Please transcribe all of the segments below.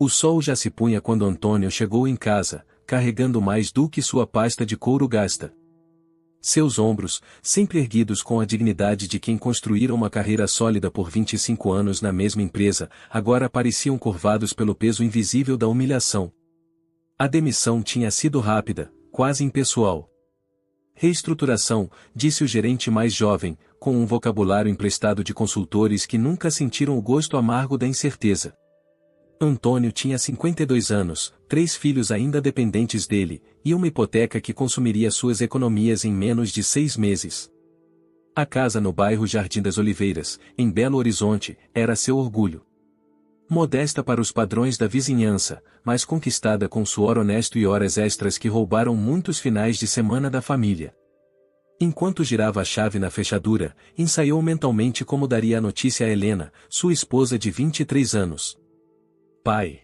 O sol já se punha quando Antônio chegou em casa, carregando mais do que sua pasta de couro gasta. Seus ombros, sempre erguidos com a dignidade de quem construíra uma carreira sólida por 25 anos na mesma empresa, agora pareciam curvados pelo peso invisível da humilhação. A demissão tinha sido rápida, quase impessoal. Reestruturação, disse o gerente mais jovem, com um vocabulário emprestado de consultores que nunca sentiram o gosto amargo da incerteza. Antônio tinha 52 anos, 3 filhos ainda dependentes dele, e uma hipoteca que consumiria suas economias em menos de 6 meses. A casa no bairro Jardim das Oliveiras, em Belo Horizonte, era seu orgulho. Modesta para os padrões da vizinhança, mas conquistada com suor honesto e horas extras que roubaram muitos finais de semana da família. Enquanto girava a chave na fechadura, ensaiou mentalmente como daria a notícia a Helena, sua esposa de 23 anos. Pai.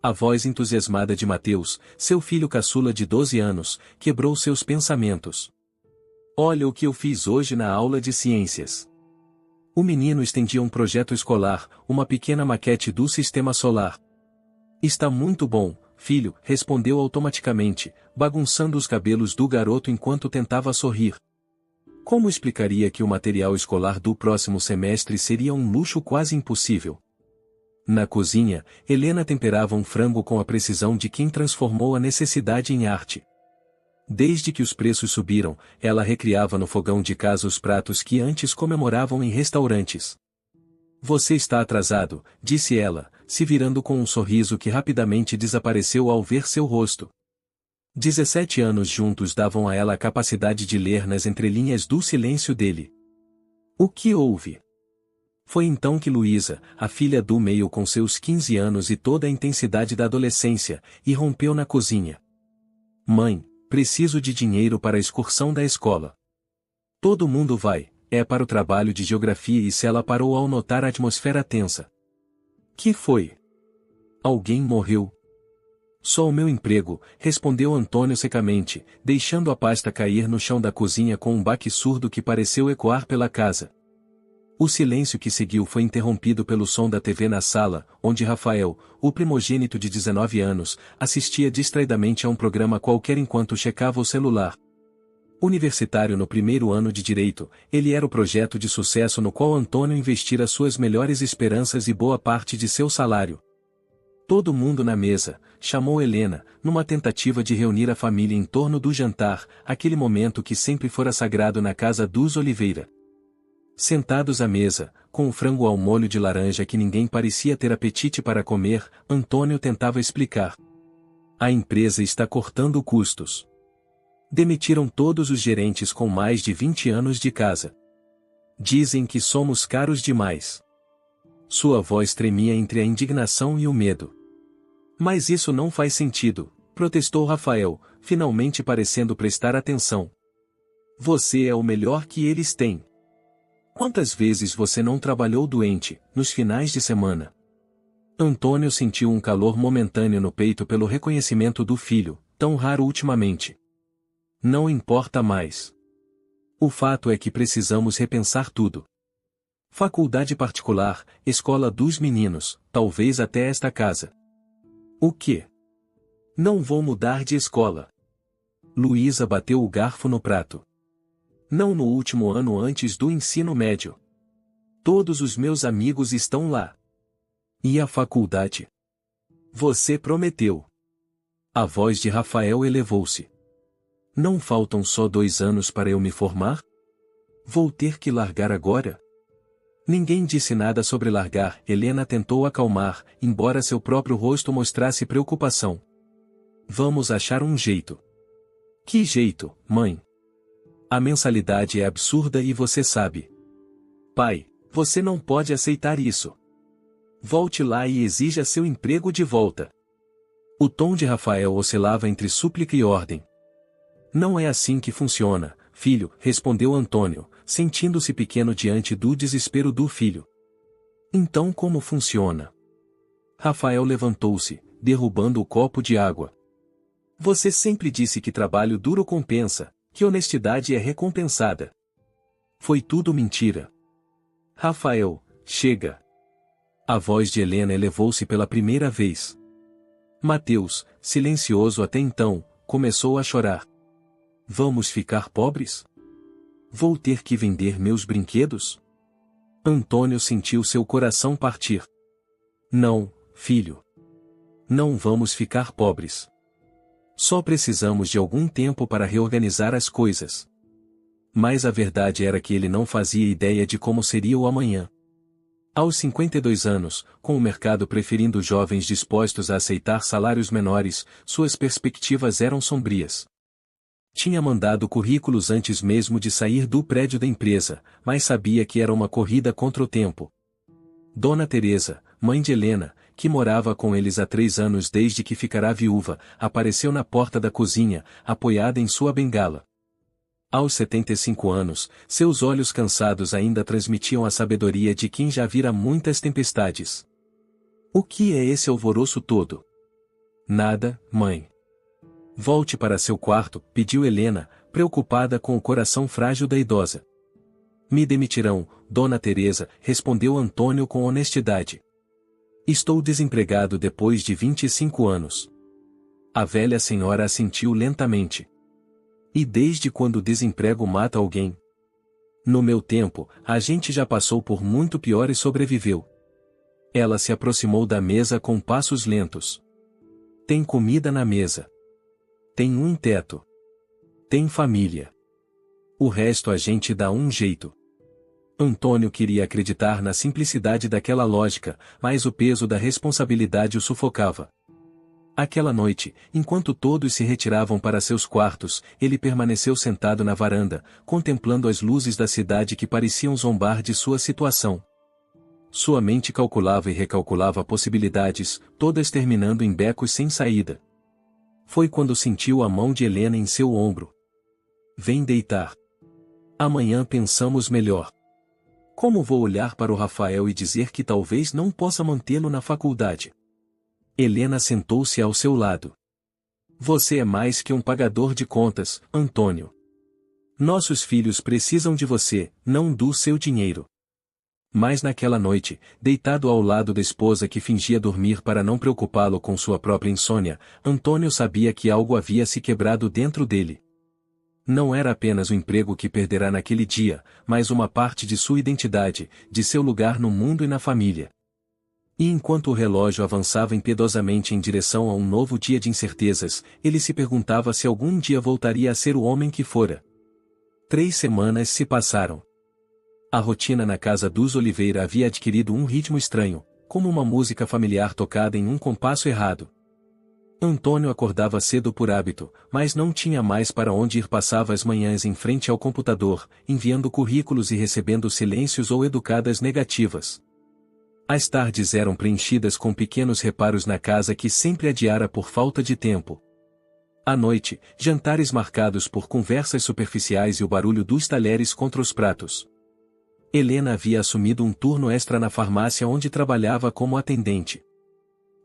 A voz entusiasmada de Mateus, seu filho caçula de 12 anos, quebrou seus pensamentos. Olha o que eu fiz hoje na aula de ciências. O menino estendia um projeto escolar, uma pequena maquete do sistema solar. Está muito bom, filho, respondeu automaticamente, bagunçando os cabelos do garoto enquanto tentava sorrir. Como explicaria que o material escolar do próximo semestre seria um luxo quase impossível? Na cozinha, Helena temperava um frango com a precisão de quem transformou a necessidade em arte. Desde que os preços subiram, ela recriava no fogão de casa os pratos que antes comemoravam em restaurantes. Você está atrasado, disse ela, se virando com um sorriso que rapidamente desapareceu ao ver seu rosto. 17 anos juntos davam a ela a capacidade de ler nas entrelinhas do silêncio dele. O que houve? Foi então que Luísa, a filha do meio com seus 15 anos e toda a intensidade da adolescência, irrompeu na cozinha. Mãe, preciso de dinheiro para a excursão da escola. Todo mundo vai, é para o trabalho de geografia e ela parou ao notar a atmosfera tensa. Que foi? Alguém morreu? Só o meu emprego, respondeu Antônio secamente, deixando a pasta cair no chão da cozinha com um baque surdo que pareceu ecoar pela casa. O silêncio que seguiu foi interrompido pelo som da TV na sala, onde Rafael, o primogênito de 19 anos, assistia distraidamente a um programa qualquer enquanto checava o celular. Universitário no primeiro ano de Direito, ele era o projeto de sucesso no qual Antônio investira suas melhores esperanças e boa parte de seu salário. Todo mundo na mesa, chamou Helena, numa tentativa de reunir a família em torno do jantar, aquele momento que sempre fora sagrado na casa dos Oliveira. Sentados à mesa, com o frango ao molho de laranja que ninguém parecia ter apetite para comer, Antônio tentava explicar. A empresa está cortando custos. Demitiram todos os gerentes com mais de 20 anos de casa. Dizem que somos caros demais. Sua voz tremia entre a indignação e o medo. Mas isso não faz sentido, protestou Rafael, finalmente parecendo prestar atenção. Você é o melhor que eles têm. Quantas vezes você não trabalhou doente, nos finais de semana? Antônio sentiu um calor momentâneo no peito pelo reconhecimento do filho, tão raro ultimamente. Não importa mais. O fato é que precisamos repensar tudo. Faculdade particular, escola dos meninos, talvez até esta casa. O quê? Não vou mudar de escola. Luísa bateu o garfo no prato. Não no último ano antes do ensino médio. Todos os meus amigos estão lá. E a faculdade? Você prometeu. A voz de Rafael elevou-se. Não faltam só 2 anos para eu me formar? Vou ter que largar agora? Ninguém disse nada sobre largar, Helena tentou acalmar, embora seu próprio rosto mostrasse preocupação. Vamos achar um jeito. Que jeito, mãe? A mensalidade é absurda e você sabe. Pai, você não pode aceitar isso. Volte lá e exija seu emprego de volta. O tom de Rafael oscilava entre súplica e ordem. Não é assim que funciona, filho, respondeu Antônio, sentindo-se pequeno diante do desespero do filho. Então como funciona? Rafael levantou-se, derrubando o copo de água. Você sempre disse que trabalho duro compensa, que honestidade é recompensada. Foi tudo mentira. Rafael, chega. A voz de Helena elevou-se pela primeira vez. Mateus, silencioso até então, começou a chorar. Vamos ficar pobres? Vou ter que vender meus brinquedos? Antônio sentiu seu coração partir. Não, filho. Não vamos ficar pobres. Só precisamos de algum tempo para reorganizar as coisas. Mas a verdade era que ele não fazia ideia de como seria o amanhã. Aos 52 anos, com o mercado preferindo jovens dispostos a aceitar salários menores, suas perspectivas eram sombrias. Tinha mandado currículos antes mesmo de sair do prédio da empresa, mas sabia que era uma corrida contra o tempo. Dona Teresa, mãe de Helena, que morava com eles há 3 anos desde que ficara viúva, apareceu na porta da cozinha, apoiada em sua bengala. Aos 75 anos, seus olhos cansados ainda transmitiam a sabedoria de quem já vira muitas tempestades. O que é esse alvoroço todo? Nada, mãe. Volte para seu quarto, pediu Helena, preocupada com o coração frágil da idosa. Me demitirão, Dona Teresa, respondeu Antônio com honestidade. Estou desempregado depois de 25 anos. A velha senhora assentiu lentamente. E desde quando o desemprego mata alguém? No meu tempo, a gente já passou por muito pior e sobreviveu. Ela se aproximou da mesa com passos lentos. Tem comida na mesa. Tem um teto. Tem família. O resto a gente dá um jeito. Antônio queria acreditar na simplicidade daquela lógica, mas o peso da responsabilidade o sufocava. Aquela noite, enquanto todos se retiravam para seus quartos, ele permaneceu sentado na varanda, contemplando as luzes da cidade que pareciam zombar de sua situação. Sua mente calculava e recalculava possibilidades, todas terminando em becos sem saída. Foi quando sentiu a mão de Helena em seu ombro. Vem deitar. Amanhã pensamos melhor. Como vou olhar para o Rafael e dizer que talvez não possa mantê-lo na faculdade? Helena sentou-se ao seu lado. Você é mais que um pagador de contas, Antônio. Nossos filhos precisam de você, não do seu dinheiro. Mas naquela noite, deitado ao lado da esposa que fingia dormir para não preocupá-lo com sua própria insônia, Antônio sabia que algo havia se quebrado dentro dele. Não era apenas o emprego que perderá naquele dia, mas uma parte de sua identidade, de seu lugar no mundo e na família. E enquanto o relógio avançava impiedosamente em direção a um novo dia de incertezas, ele se perguntava se algum dia voltaria a ser o homem que fora. 3 semanas se passaram. A rotina na casa dos Oliveira havia adquirido um ritmo estranho, como uma música familiar tocada em um compasso errado. Antônio acordava cedo por hábito, mas não tinha mais para onde ir. Passava as manhãs em frente ao computador, enviando currículos e recebendo silêncios ou educadas negativas. As tardes eram preenchidas com pequenos reparos na casa que sempre adiara por falta de tempo. À noite, jantares marcados por conversas superficiais e o barulho dos talheres contra os pratos. Helena havia assumido um turno extra na farmácia onde trabalhava como atendente.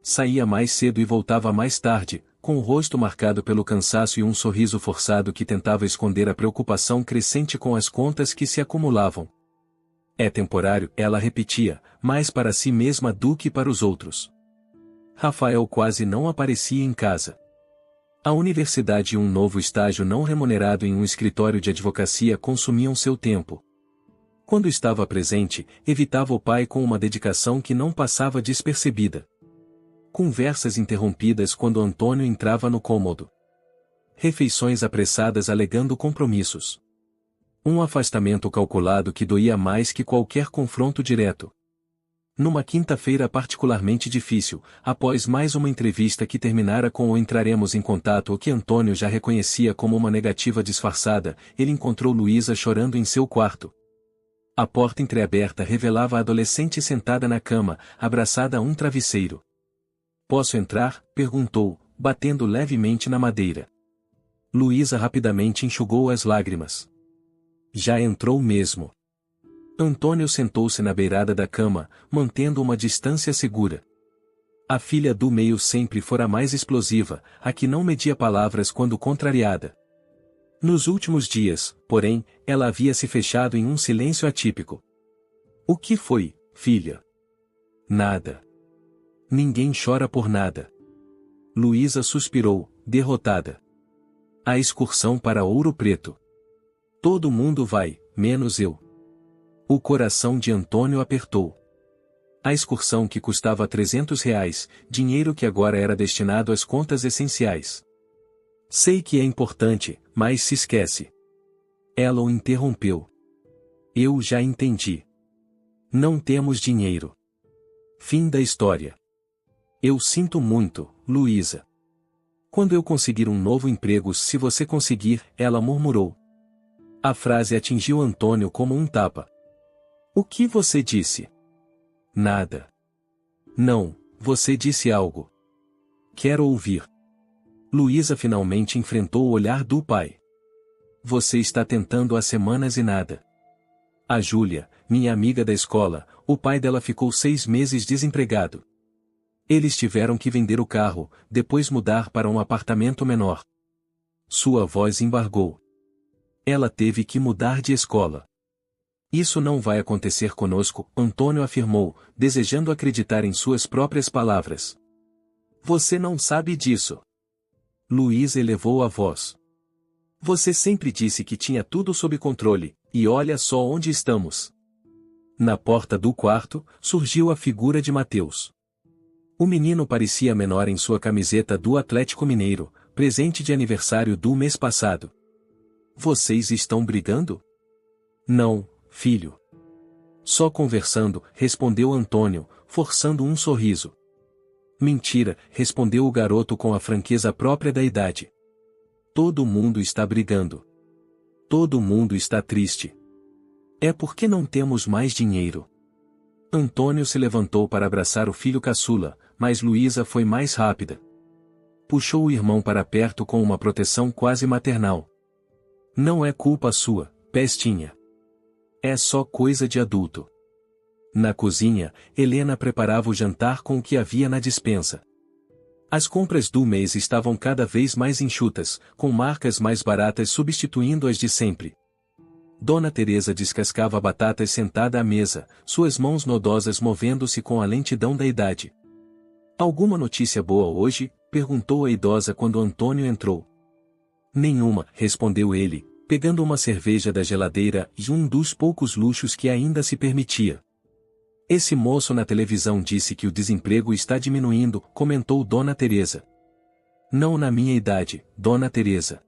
Saía mais cedo e voltava mais tarde, com o rosto marcado pelo cansaço e um sorriso forçado que tentava esconder a preocupação crescente com as contas que se acumulavam. É temporário, ela repetia, mais para si mesma do que para os outros. Rafael quase não aparecia em casa. A universidade e um novo estágio não remunerado em um escritório de advocacia consumiam seu tempo. Quando estava presente, evitava o pai com uma dedicação que não passava despercebida. Conversas interrompidas quando Antônio entrava no cômodo. Refeições apressadas alegando compromissos. Um afastamento calculado que doía mais que qualquer confronto direto. Numa quinta-feira particularmente difícil, após mais uma entrevista que terminara com o entraremos em contato o que Antônio já reconhecia como uma negativa disfarçada, ele encontrou Luísa chorando em seu quarto. A porta entreaberta revelava a adolescente sentada na cama, abraçada a um travesseiro. Posso entrar? Perguntou, batendo levemente na madeira. Luísa rapidamente enxugou as lágrimas. Já entrou mesmo. Antônio sentou-se na beirada da cama, mantendo uma distância segura. A filha do meio sempre fora a mais explosiva, a que não media palavras quando contrariada. Nos últimos dias, porém, ela havia se fechado em um silêncio atípico. O que foi, filha? Nada. Ninguém chora por nada. Luísa suspirou, derrotada. A excursão para Ouro Preto. Todo mundo vai, menos eu. O coração de Antônio apertou. A excursão que custava R$ 300, dinheiro que agora era destinado às contas essenciais. Sei que é importante, mas se esquece. Ela o interrompeu. Eu já entendi. Não temos dinheiro. Fim da história. Eu sinto muito, Luísa. Quando eu conseguir um novo emprego, se você conseguir, ela murmurou. A frase atingiu Antônio como um tapa. O que você disse? Nada. Não, você disse algo. Quero ouvir. Luísa finalmente enfrentou o olhar do pai. Você está tentando há semanas e nada. A Júlia, minha amiga da escola, o pai dela ficou 6 meses desempregado. Eles tiveram que vender o carro, depois mudar para um apartamento menor. Sua voz embargou. Ela teve que mudar de escola. Isso não vai acontecer conosco, Antônio afirmou, desejando acreditar em suas próprias palavras. Você não sabe disso. Luísa elevou a voz. Você sempre disse que tinha tudo sob controle, e olha só onde estamos. Na porta do quarto, surgiu a figura de Mateus. O menino parecia menor em sua camiseta do Atlético Mineiro, presente de aniversário do mês passado. Vocês estão brigando? Não, filho. Só conversando, respondeu Antônio, forçando um sorriso. Mentira, respondeu o garoto com a franqueza própria da idade. Todo mundo está brigando. Todo mundo está triste. É porque não temos mais dinheiro. Antônio se levantou para abraçar o filho caçula, mas Luísa foi mais rápida. Puxou o irmão para perto com uma proteção quase maternal. Não é culpa sua, pestinha. É só coisa de adulto. Na cozinha, Helena preparava o jantar com o que havia na despensa. As compras do mês estavam cada vez mais enxutas, com marcas mais baratas substituindo as de sempre. Dona Teresa descascava batatas sentada à mesa, suas mãos nodosas movendo-se com a lentidão da idade. Alguma notícia boa hoje? Perguntou a idosa quando Antônio entrou. Nenhuma, respondeu ele, pegando uma cerveja da geladeira e um dos poucos luxos que ainda se permitia. Esse moço na televisão disse que o desemprego está diminuindo, comentou Dona Teresa. Não na minha idade, Dona Teresa.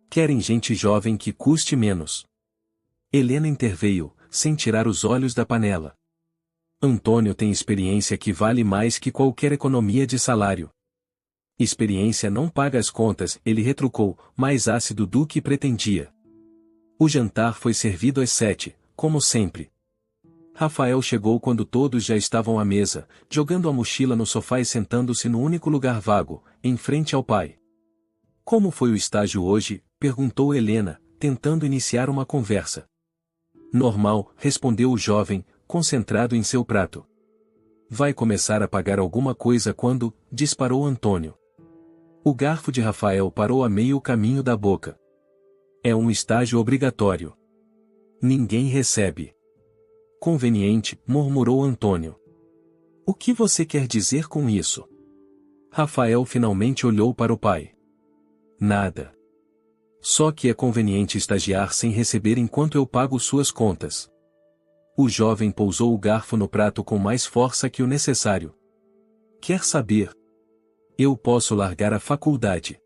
Querem gente jovem que custe menos. Helena interveio, sem tirar os olhos da panela. Antônio tem experiência que vale mais que qualquer economia de salário. Experiência não paga as contas, ele retrucou, mais ácido do que pretendia. O jantar foi servido às 7, como sempre. Rafael chegou quando todos já estavam à mesa, jogando a mochila no sofá e sentando-se no único lugar vago, em frente ao pai. Como foi o estágio hoje? Perguntou Helena, tentando iniciar uma conversa. Normal, respondeu o jovem, concentrado em seu prato. Vai começar a pagar alguma coisa quando? Disparou Antônio. O garfo de Rafael parou a meio caminho da boca. É um estágio obrigatório. Ninguém recebe. Conveniente, murmurou Antônio. O que você quer dizer com isso? Rafael finalmente olhou para o pai. Nada. Só que é conveniente estagiar sem receber enquanto eu pago suas contas. O jovem pousou o garfo no prato com mais força que o necessário. Quer saber? Eu posso largar a faculdade.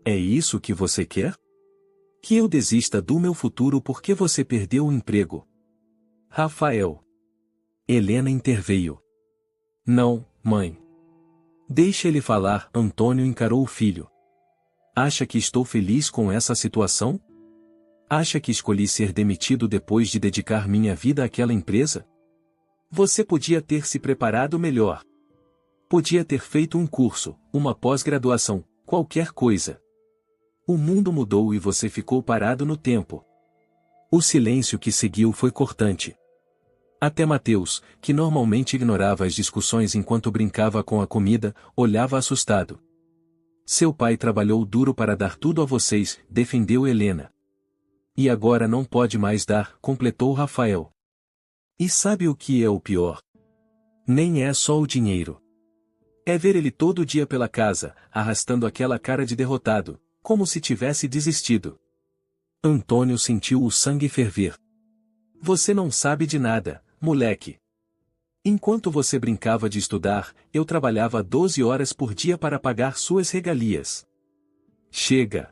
É isso que você quer? Que eu desista do meu futuro porque você perdeu o emprego? Rafael. Helena interveio. Não, mãe. Deixe ele falar, Antônio encarou o filho. Acha que estou feliz com essa situação? Acha que escolhi ser demitido depois de dedicar minha vida àquela empresa? Você podia ter se preparado melhor. Podia ter feito um curso, uma pós-graduação, qualquer coisa. O mundo mudou e você ficou parado no tempo. O silêncio que seguiu foi cortante. Até Mateus, que normalmente ignorava as discussões enquanto brincava com a comida, olhava assustado. Seu pai trabalhou duro para dar tudo a vocês, defendeu Helena. E agora não pode mais dar, completou Rafael. E sabe o que é o pior? Nem é só o dinheiro. É ver ele todo dia pela casa, arrastando aquela cara de derrotado, como se tivesse desistido. Antônio sentiu o sangue ferver. Você não sabe de nada, moleque. Enquanto você brincava de estudar, eu trabalhava 12 horas por dia para pagar suas regalias. Chega!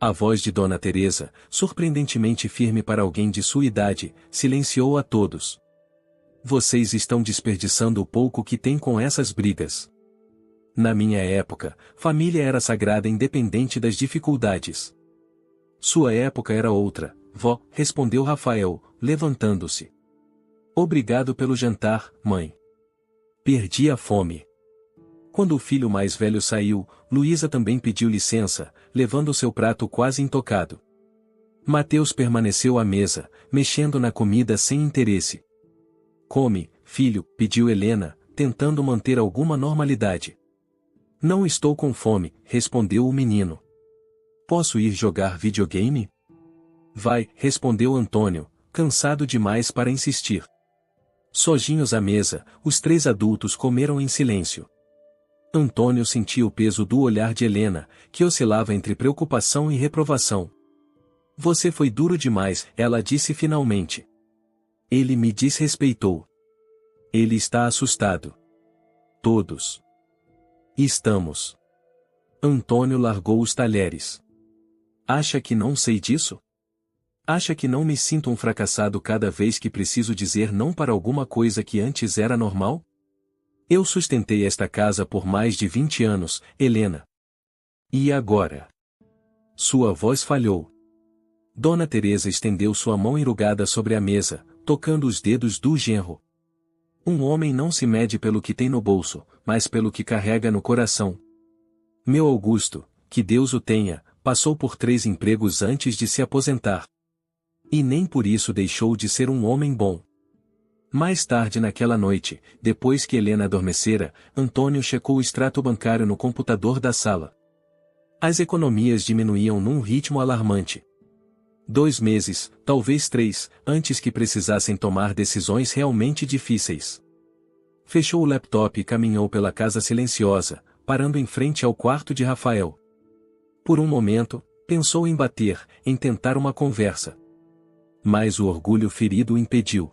A voz de Dona Teresa, surpreendentemente firme para alguém de sua idade, silenciou a todos. Vocês estão desperdiçando o pouco que têm com essas brigas. Na minha época, família era sagrada independente das dificuldades. Sua época era outra, vó, respondeu Rafael, levantando-se. Obrigado pelo jantar, mãe. Perdi a fome. Quando o filho mais velho saiu, Luísa também pediu licença, levando seu prato quase intocado. Mateus permaneceu à mesa, mexendo na comida sem interesse. Come, filho, pediu Helena, tentando manter alguma normalidade. Não estou com fome, respondeu o menino. Posso ir jogar videogame? Vai, respondeu Antônio, cansado demais para insistir. Sozinhos à mesa, os três adultos comeram em silêncio. Antônio sentia o peso do olhar de Helena, que oscilava entre preocupação e reprovação. Você foi duro demais, ela disse finalmente. Ele me desrespeitou. Ele está assustado. Todos. Estamos. Antônio largou os talheres. Acha que não sei disso? Acha que não me sinto um fracassado cada vez que preciso dizer não para alguma coisa que antes era normal? Eu sustentei esta casa por mais de 20 anos, Helena. E agora? Sua voz falhou. Dona Teresa estendeu sua mão enrugada sobre a mesa, tocando os dedos do genro. Um homem não se mede pelo que tem no bolso, mas pelo que carrega no coração. Meu Augusto, que Deus o tenha, passou por 3 empregos antes de se aposentar. E nem por isso deixou de ser um homem bom. Mais tarde naquela noite, depois que Helena adormecera, Antônio checou o extrato bancário no computador da sala. As economias diminuíam num ritmo alarmante. 2 meses, talvez 3, antes que precisassem tomar decisões realmente difíceis. Fechou o laptop e caminhou pela casa silenciosa, parando em frente ao quarto de Rafael. Por um momento, pensou em bater, em tentar uma conversa. Mas o orgulho ferido o impediu.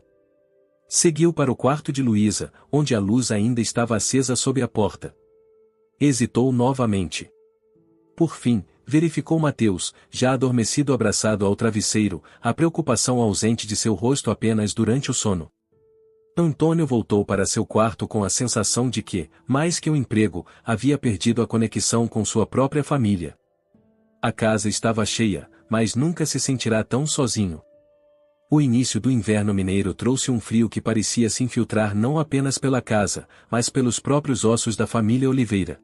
Seguiu para o quarto de Luísa, onde a luz ainda estava acesa sob a porta. Hesitou novamente. Por fim, verificou Mateus, já adormecido abraçado ao travesseiro, a preocupação ausente de seu rosto apenas durante o sono. Antônio voltou para seu quarto com a sensação de que, mais que um emprego, havia perdido a conexão com sua própria família. A casa estava cheia, mas nunca se sentirá tão sozinho. O início do inverno mineiro trouxe um frio que parecia se infiltrar não apenas pela casa, mas pelos próprios ossos da família Oliveira.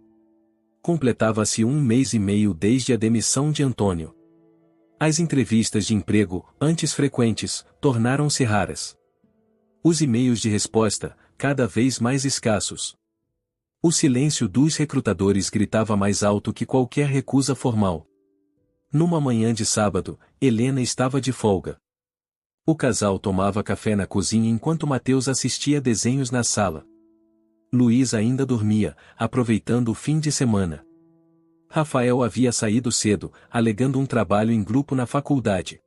Completava-se 1 mês e meio desde a demissão de Antônio. As entrevistas de emprego, antes frequentes, tornaram-se raras. Os e-mails de resposta, cada vez mais escassos. O silêncio dos recrutadores gritava mais alto que qualquer recusa formal. Numa manhã de sábado, Helena estava de folga. O casal tomava café na cozinha enquanto Mateus assistia desenhos na sala. Luísa ainda dormia, aproveitando o fim de semana. Rafael havia saído cedo, alegando um trabalho em grupo na faculdade.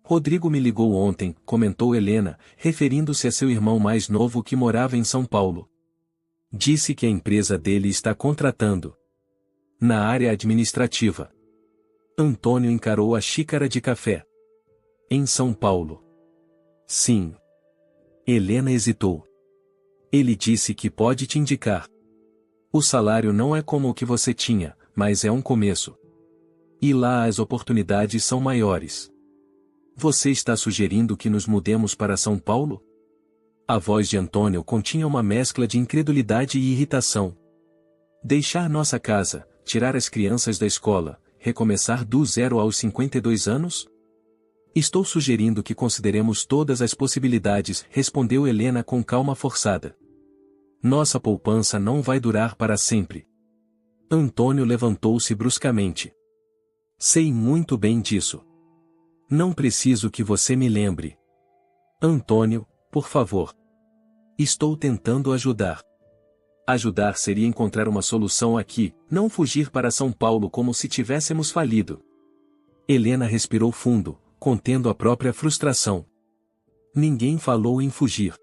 Rodrigo me ligou ontem, comentou Helena, referindo-se a seu irmão mais novo que morava em São Paulo. Disse que a empresa dele está contratando. Na área administrativa. Antônio encarou a xícara de café. Em São Paulo. Sim. Helena hesitou. Ele disse que pode te indicar. O salário não é como o que você tinha, mas é um começo. E lá as oportunidades são maiores. Você está sugerindo que nos mudemos para São Paulo? A voz de Antônio continha uma mescla de incredulidade e irritação. Deixar nossa casa, tirar as crianças da escola, recomeçar do zero aos 52 anos? Estou sugerindo que consideremos todas as possibilidades, respondeu Helena com calma forçada. Nossa poupança não vai durar para sempre. Antônio levantou-se bruscamente. Sei muito bem disso. Não preciso que você me lembre. Antônio, por favor. Estou tentando ajudar. Ajudar seria encontrar uma solução aqui, não fugir para São Paulo como se tivéssemos falido. Helena respirou fundo, contendo a própria frustração. Ninguém falou em fugir.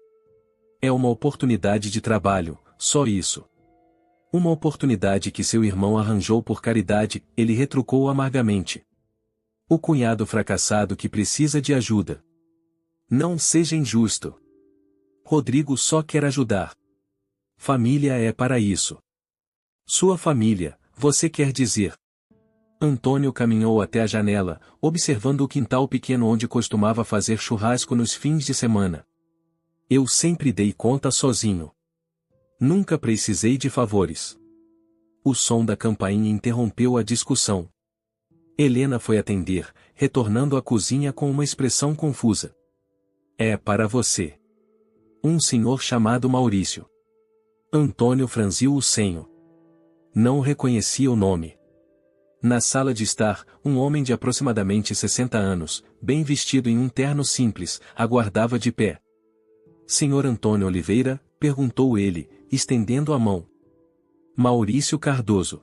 É uma oportunidade de trabalho, só isso. Uma oportunidade que seu irmão arranjou por caridade, ele retrucou amargamente. O cunhado fracassado que precisa de ajuda. Não seja injusto. Rodrigo só quer ajudar. Família é para isso. Sua família, você quer dizer. Antônio caminhou até a janela, observando o quintal pequeno onde costumava fazer churrasco nos fins de semana. Eu sempre dei conta sozinho. Nunca precisei de favores. O som da campainha interrompeu a discussão. Helena foi atender, retornando à cozinha com uma expressão confusa. É para você. Um senhor chamado Maurício. Antônio franziu o senho. Não reconhecia o nome. Na sala de estar, um homem de aproximadamente 60 anos, bem vestido em um terno simples, aguardava de pé. Senhor Antônio Oliveira? Perguntou ele, estendendo a mão. Maurício Cardoso.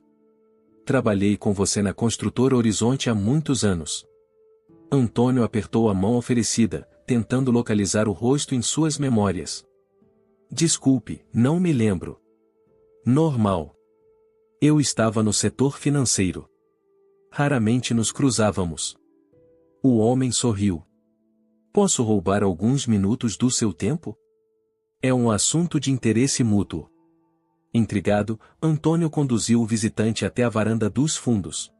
Trabalhei com você na construtora Horizonte há muitos anos. Antônio apertou a mão oferecida, tentando localizar o rosto em suas memórias. Desculpe, não me lembro. Normal. Eu estava no setor financeiro. Raramente nos cruzávamos. O homem sorriu. Posso roubar alguns minutos do seu tempo? É um assunto de interesse mútuo. Intrigado, Antônio conduziu o visitante até a varanda dos fundos.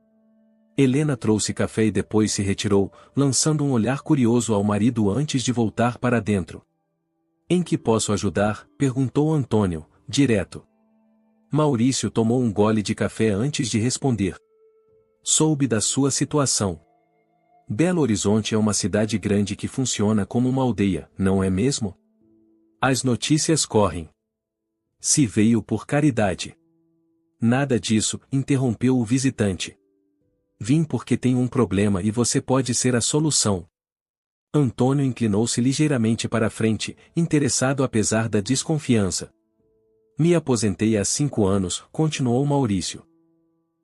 Helena trouxe café e depois se retirou, lançando um olhar curioso ao marido antes de voltar para dentro. Em que posso ajudar? Perguntou Antônio, direto. Maurício tomou um gole de café antes de responder. Soube da sua situação. Belo Horizonte é uma cidade grande que funciona como uma aldeia, não é mesmo? As notícias correm. Se veio por caridade. Nada disso, interrompeu o visitante. Vim porque tenho um problema e você pode ser a solução. Antônio inclinou-se ligeiramente para a frente, interessado apesar da desconfiança. Me aposentei há 5 anos, continuou Maurício.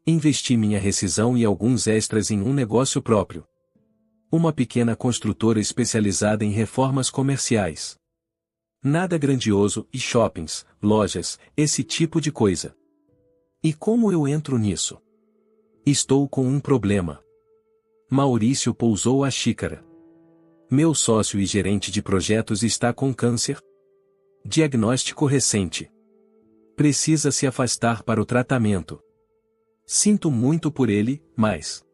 Investi minha rescisão e alguns extras em um negócio próprio. Uma pequena construtora especializada em reformas comerciais. Nada grandioso, e shoppings, lojas, esse tipo de coisa. E como eu entro nisso? Estou com um problema. Maurício pousou a xícara. Meu sócio e gerente de projetos está com câncer. Diagnóstico recente. Precisa se afastar para o tratamento. Sinto muito por ele, mas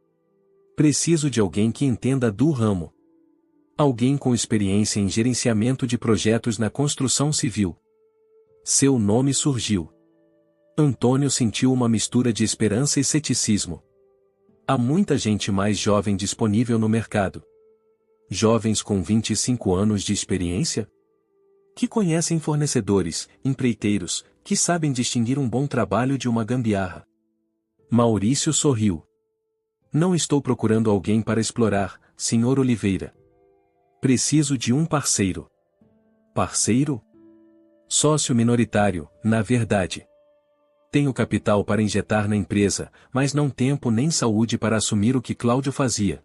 preciso de alguém que entenda do ramo. Alguém com experiência em gerenciamento de projetos na construção civil. Seu nome surgiu. Antônio sentiu uma mistura de esperança e ceticismo. Há muita gente mais jovem disponível no mercado. Jovens com 25 anos de experiência? Que conhecem fornecedores, empreiteiros, que sabem distinguir um bom trabalho de uma gambiarra. Maurício sorriu. Não estou procurando alguém para explorar, Sr. Oliveira. Preciso de um parceiro. Parceiro? Sócio minoritário, na verdade. Tenho capital para injetar na empresa, mas não tempo nem saúde para assumir o que Cláudio fazia.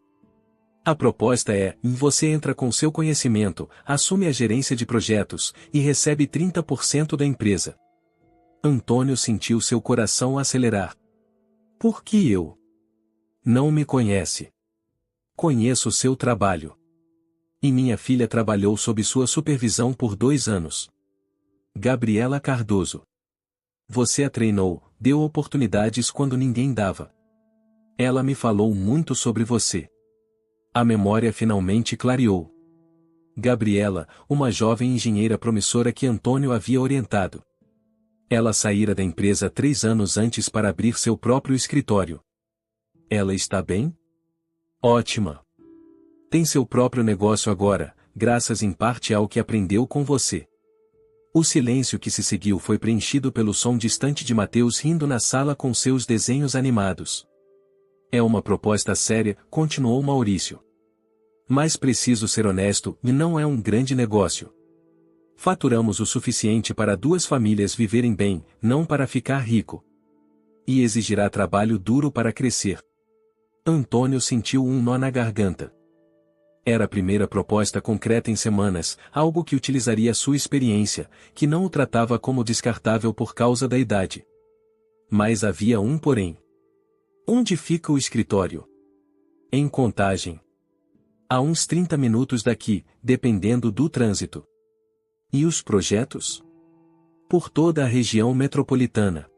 A proposta é, você entra com seu conhecimento, assume a gerência de projetos, e recebe 30% da empresa. Antônio sentiu seu coração acelerar. Por que eu? Não me conhece. Conheço seu trabalho. E minha filha trabalhou sob sua supervisão por 2 anos. Gabriela Cardoso. Você a treinou, deu oportunidades quando ninguém dava. Ela me falou muito sobre você. A memória finalmente clareou. Gabriela, uma jovem engenheira promissora que Antônio havia orientado. Ela saíra da empresa 3 anos antes para abrir seu próprio escritório. Ela está bem? Ótima. Tem seu próprio negócio agora, graças em parte ao que aprendeu com você. O silêncio que se seguiu foi preenchido pelo som distante de Mateus rindo na sala com seus desenhos animados. É uma proposta séria, continuou Maurício. Mas preciso ser honesto, e não é um grande negócio. Faturamos o suficiente para 2 famílias viverem bem, não para ficar rico. E exigirá trabalho duro para crescer. Antônio sentiu um nó na garganta. Era a primeira proposta concreta em semanas, algo que utilizaria sua experiência, que não o tratava como descartável por causa da idade. Mas havia um porém. Onde fica o escritório? Em Contagem. A uns 30 minutos daqui, dependendo do trânsito. E os projetos? Por toda a região metropolitana.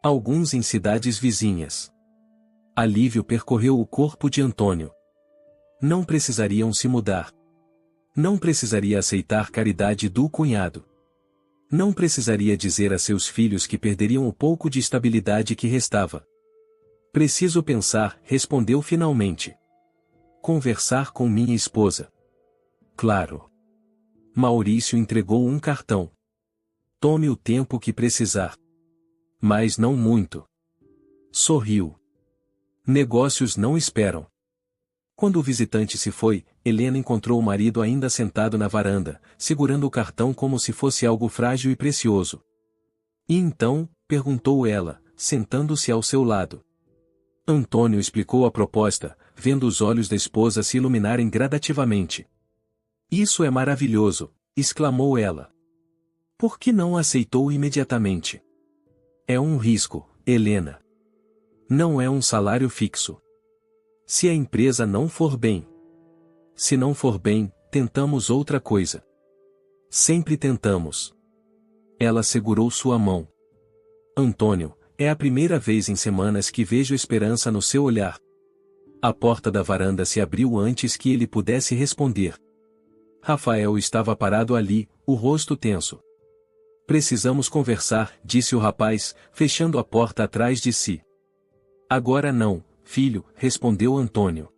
Alguns em cidades vizinhas. Alívio percorreu o corpo de Antônio. Não precisariam se mudar. Não precisaria aceitar caridade do cunhado. Não precisaria dizer a seus filhos que perderiam o pouco de estabilidade que restava. Preciso pensar, respondeu finalmente. Conversar com minha esposa. Claro. Maurício entregou um cartão. Tome o tempo que precisar. Mas não muito. Sorriu. Negócios não esperam. Quando o visitante se foi, Helena encontrou o marido ainda sentado na varanda, segurando o cartão como se fosse algo frágil e precioso. E então, perguntou ela, sentando-se ao seu lado. Antônio explicou a proposta, vendo os olhos da esposa se iluminarem gradativamente. Isso é maravilhoso, exclamou ela. Por que não aceitou imediatamente? É um risco, Helena. Não é um salário fixo. Se a empresa não for bem. Se não for bem, tentamos outra coisa. Sempre tentamos. Ela segurou sua mão. Antônio, é a primeira vez em semanas que vejo esperança no seu olhar. A porta da varanda se abriu antes que ele pudesse responder. Rafael estava parado ali, o rosto tenso. Precisamos conversar, disse o rapaz, fechando a porta atrás de si. Agora não, filho, respondeu Antônio.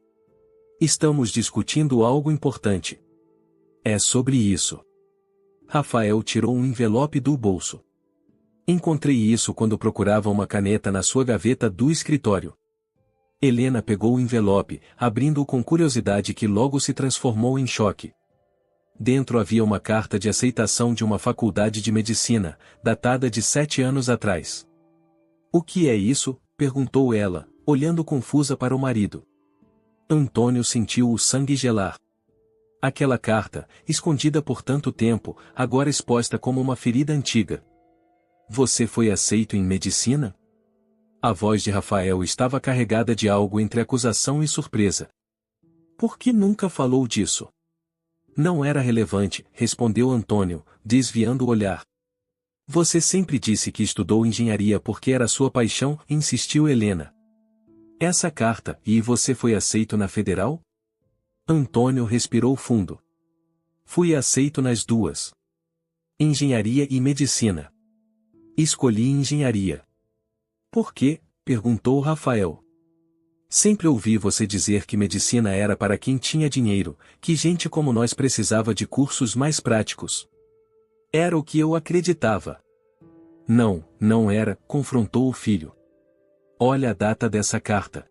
Estamos discutindo algo importante. É sobre isso. Rafael tirou um envelope do bolso. Encontrei isso quando procurava uma caneta na sua gaveta do escritório. Helena pegou o envelope, abrindo-o com curiosidade que logo se transformou em choque. Dentro havia uma carta de aceitação de uma faculdade de medicina, datada de 7 anos atrás. O que é isso? Perguntou ela, olhando confusa para o marido. Antônio sentiu o sangue gelar. Aquela carta, escondida por tanto tempo, agora exposta como uma ferida antiga. Você foi aceito em medicina? A voz de Rafael estava carregada de algo entre acusação e surpresa. Por que nunca falou disso? Não era relevante, respondeu Antônio, desviando o olhar. Você sempre disse que estudou engenharia porque era sua paixão, insistiu Helena. Essa carta, e você foi aceito na federal? Antônio respirou fundo. Fui aceito nas duas. Engenharia e medicina. Escolhi engenharia. Por quê? Perguntou Rafael. Sempre ouvi você dizer que medicina era para quem tinha dinheiro, que gente como nós precisava de cursos mais práticos. Era o que eu acreditava. Não, não era, confrontou o filho. Olha a data dessa carta.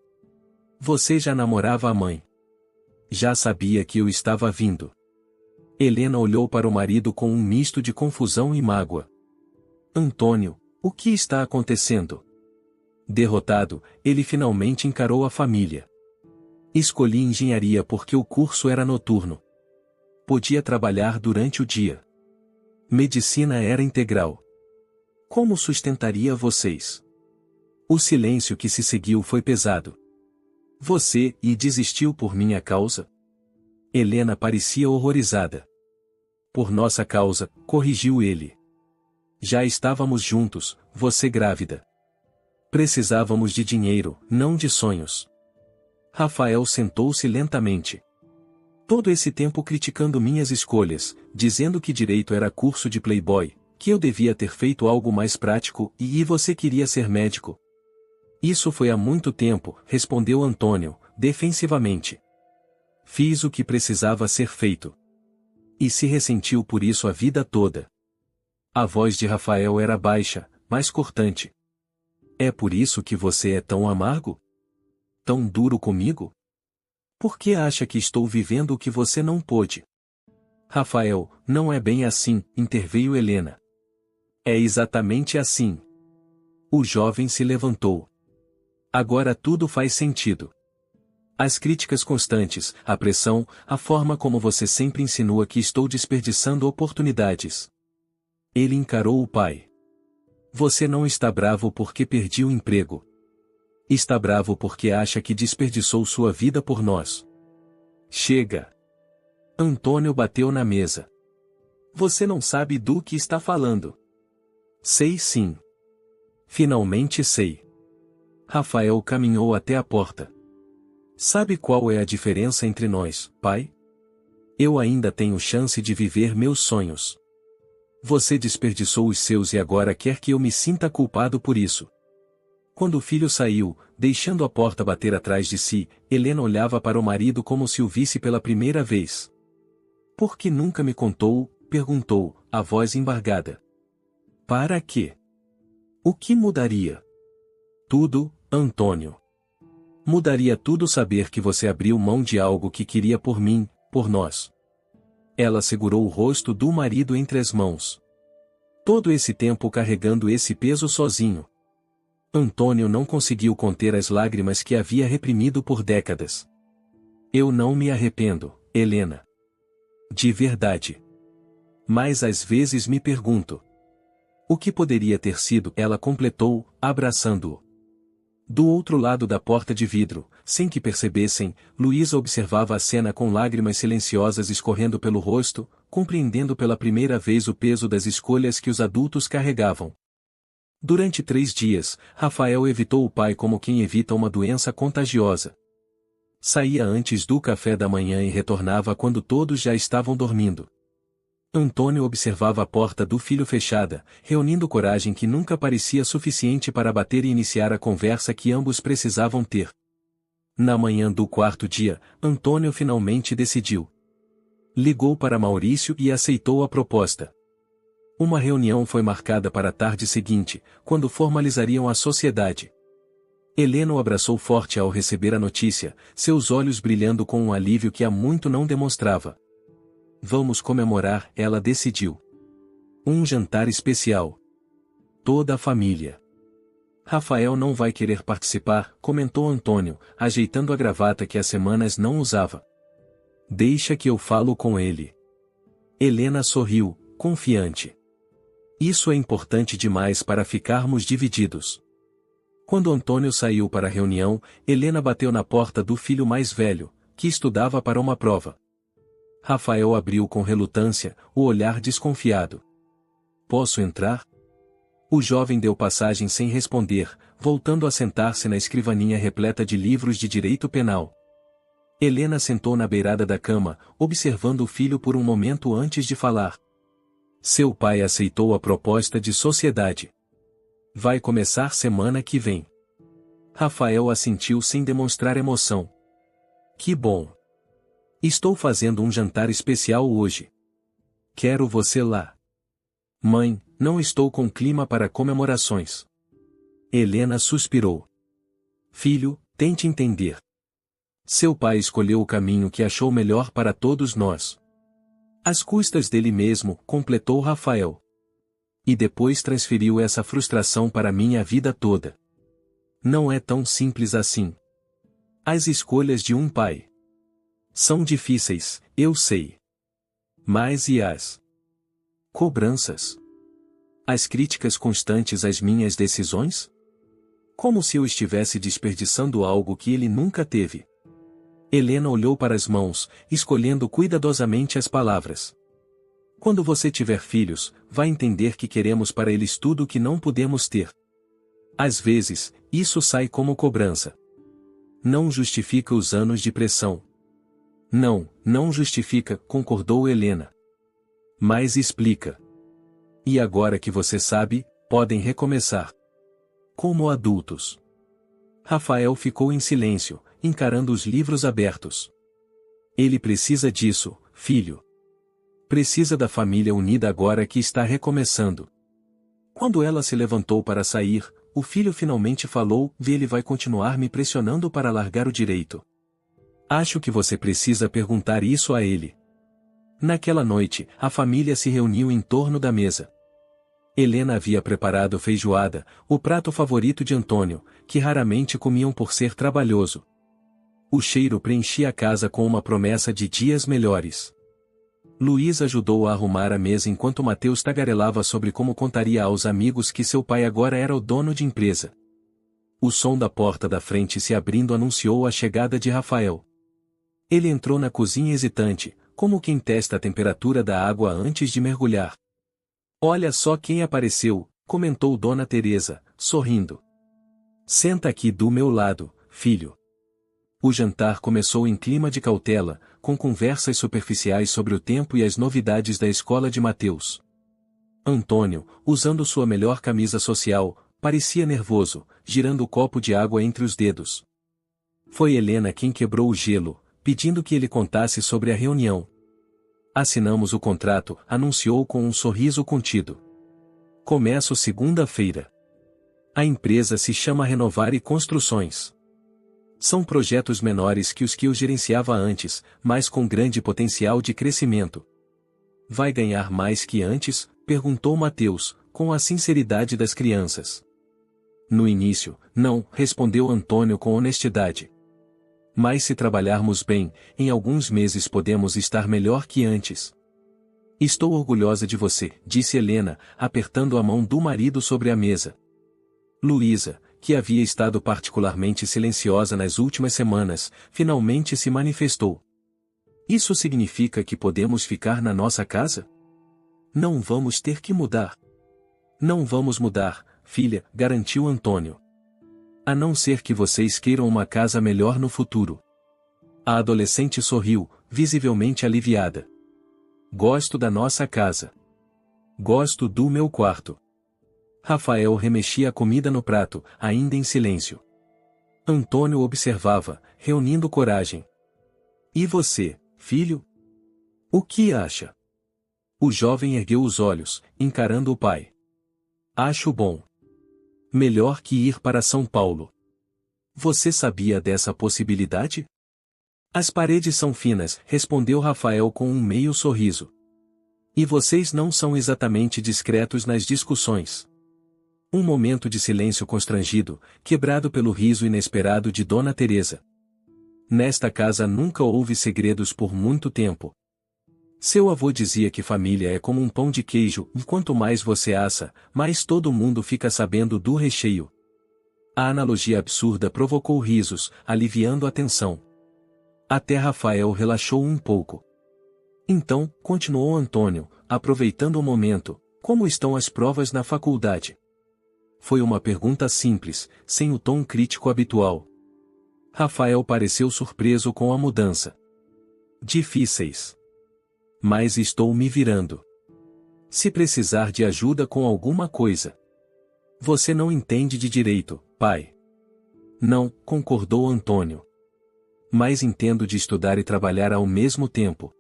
Você já namorava a mãe. Já sabia que eu estava vindo. Helena olhou para o marido com um misto de confusão e mágoa. Antônio, o que está acontecendo? Derrotado, ele finalmente encarou a família. Escolhi engenharia porque o curso era noturno. Podia trabalhar durante o dia. Medicina era integral. Como sustentaria vocês? O silêncio que se seguiu foi pesado. Você, e desistiu por minha causa? Helena parecia horrorizada. Por nossa causa, corrigiu ele. Já estávamos juntos, você grávida. Precisávamos de dinheiro, não de sonhos. Rafael sentou-se lentamente. Todo esse tempo criticando minhas escolhas, dizendo que direito era curso de playboy, que eu devia ter feito algo mais prático, e você queria ser médico. Isso foi há muito tempo, respondeu Antônio, defensivamente. Fiz o que precisava ser feito. E se ressentiu por isso a vida toda. A voz de Rafael era baixa, mas cortante. É por isso que você é tão amargo? Tão duro comigo? Por que acha que estou vivendo o que você não pôde? Rafael, não é bem assim, interveio Helena. É exatamente assim. O jovem se levantou. Agora tudo faz sentido. As críticas constantes, a pressão, a forma como você sempre insinua que estou desperdiçando oportunidades. Ele encarou o pai. Você não está bravo porque perdi o emprego. Está bravo porque acha que desperdiçou sua vida por nós. Chega. Antônio bateu na mesa. Você não sabe do que está falando. Sei sim. Finalmente sei. Rafael caminhou até a porta. Sabe qual é a diferença entre nós, pai? Eu ainda tenho chance de viver meus sonhos. Você desperdiçou os seus e agora quer que eu me sinta culpado por isso. Quando o filho saiu, deixando a porta bater atrás de si, Helena olhava para o marido como se o visse pela primeira vez. Por que nunca me contou? Perguntou, a voz embargada. Para quê? O que mudaria? Tudo, Antônio. Mudaria tudo saber que você abriu mão de algo que queria por mim, por nós. Ela segurou o rosto do marido entre as mãos. Todo esse tempo carregando esse peso sozinho. Antônio não conseguiu conter as lágrimas que havia reprimido por décadas. Eu não me arrependo, Helena. De verdade. Mas às vezes me pergunto. O que poderia ter sido? Ela completou, abraçando-o. Do outro lado da porta de vidro, sem que percebessem, Luísa observava a cena com lágrimas silenciosas escorrendo pelo rosto, compreendendo pela primeira vez o peso das escolhas que os adultos carregavam. Durante 3 dias, Rafael evitou o pai como quem evita uma doença contagiosa. Saía antes do café da manhã e retornava quando todos já estavam dormindo. Antônio observava a porta do filho fechada, reunindo coragem que nunca parecia suficiente para bater e iniciar a conversa que ambos precisavam ter. Na manhã do 4º dia, Antônio finalmente decidiu. Ligou para Maurício e aceitou a proposta. Uma reunião foi marcada para a tarde seguinte, quando formalizariam a sociedade. Helena o abraçou forte ao receber a notícia, seus olhos brilhando com um alívio que há muito não demonstrava. Vamos comemorar, ela decidiu. Um jantar especial. Toda a família. Rafael não vai querer participar, comentou Antônio, ajeitando a gravata que há semanas não usava. Deixa que eu falo com ele. Helena sorriu, confiante. Isso é importante demais para ficarmos divididos. Quando Antônio saiu para a reunião, Helena bateu na porta do filho mais velho, que estudava para uma prova. Rafael abriu com relutância, o olhar desconfiado. Posso entrar? O jovem deu passagem sem responder, voltando a sentar-se na escrivaninha repleta de livros de direito penal. Helena sentou na beirada da cama, observando o filho por um momento antes de falar. Seu pai aceitou a proposta de sociedade. Vai começar semana que vem. Rafael assentiu sem demonstrar emoção. Que bom. Estou fazendo um jantar especial hoje. Quero você lá. Mãe, não estou com clima para comemorações. Helena suspirou. Filho, tente entender. Seu pai escolheu o caminho que achou melhor para todos nós. Às custas dele mesmo, completou Rafael. E depois transferiu essa frustração para minha vida toda. Não é tão simples assim. As escolhas de um pai são difíceis, eu sei. Mas e as cobranças? As críticas constantes às minhas decisões? Como se eu estivesse desperdiçando algo que ele nunca teve. Helena olhou para as mãos, escolhendo cuidadosamente as palavras. Quando você tiver filhos, vai entender que queremos para eles tudo o que não podemos ter. Às vezes, isso sai como cobrança. Não justifica os anos de pressão. Não, não justifica, concordou Helena. Mas explica. E agora que você sabe, podem recomeçar. Como adultos. Rafael ficou em silêncio, encarando os livros abertos. Ele precisa disso, filho. Precisa da família unida agora que está recomeçando. Quando ela se levantou para sair, o filho finalmente falou: ele vai continuar me pressionando para largar o direito. Acho que você precisa perguntar isso a ele. Naquela noite, a família se reuniu em torno da mesa. Helena havia preparado feijoada, o prato favorito de Antônio, que raramente comiam por ser trabalhoso. O cheiro preenchia a casa com uma promessa de dias melhores. Luiz ajudou a arrumar a mesa enquanto Mateus tagarelava sobre como contaria aos amigos que seu pai agora era o dono de empresa. O som da porta da frente se abrindo anunciou a chegada de Rafael. Ele entrou na cozinha hesitante, como quem testa a temperatura da água antes de mergulhar. "Olha só quem apareceu", comentou Dona Teresa, sorrindo. "Senta aqui do meu lado, filho." O jantar começou em clima de cautela, com conversas superficiais sobre o tempo e as novidades da escola de Mateus. Antônio, usando sua melhor camisa social, parecia nervoso, girando o copo de água entre os dedos. Foi Helena quem quebrou o gelo, pedindo que ele contasse sobre a reunião. "Assinamos o contrato", anunciou com um sorriso contido. "Começo segunda-feira. A empresa se chama Renovar e Construções. São projetos menores que os que eu gerenciava antes, mas com grande potencial de crescimento." "Vai ganhar mais que antes?", perguntou Mateus, com a sinceridade das crianças. "No início, não", respondeu Antônio com honestidade. "Mas se trabalharmos bem, em alguns meses podemos estar melhor que antes." "Estou orgulhosa de você", disse Helena, apertando a mão do marido sobre a mesa. Luísa, que havia estado particularmente silenciosa nas últimas semanas, finalmente se manifestou. "Isso significa que podemos ficar na nossa casa? Não vamos ter que mudar." "Não vamos mudar, filha", garantiu Antônio. "A não ser que vocês queiram uma casa melhor no futuro." A adolescente sorriu, visivelmente aliviada. "Gosto da nossa casa. Gosto do meu quarto." Rafael remexia a comida no prato, ainda em silêncio. Antônio observava, reunindo coragem. "E você, filho? O que acha?" O jovem ergueu os olhos, encarando o pai. "Acho bom. Melhor que ir para São Paulo." "Você sabia dessa possibilidade?" "As paredes são finas", respondeu Rafael com um meio sorriso. "E vocês não são exatamente discretos nas discussões." Um momento de silêncio constrangido, quebrado pelo riso inesperado de Dona Teresa. "Nesta casa nunca houve segredos por muito tempo. Seu avô dizia que família é como um pão de queijo, e quanto mais você assa, mais todo mundo fica sabendo do recheio." A analogia absurda provocou risos, aliviando a tensão. Até Rafael relaxou um pouco. "Então", continuou Antônio, aproveitando o momento, "como estão as provas na faculdade?" Foi uma pergunta simples, sem o tom crítico habitual. Rafael pareceu surpreso com a mudança. "Difíceis. Mas estou me virando. Se precisar de ajuda com alguma coisa." "Você não entende de direito, pai." "Não", concordou Antônio. "Mas entendo de estudar e trabalhar ao mesmo tempo.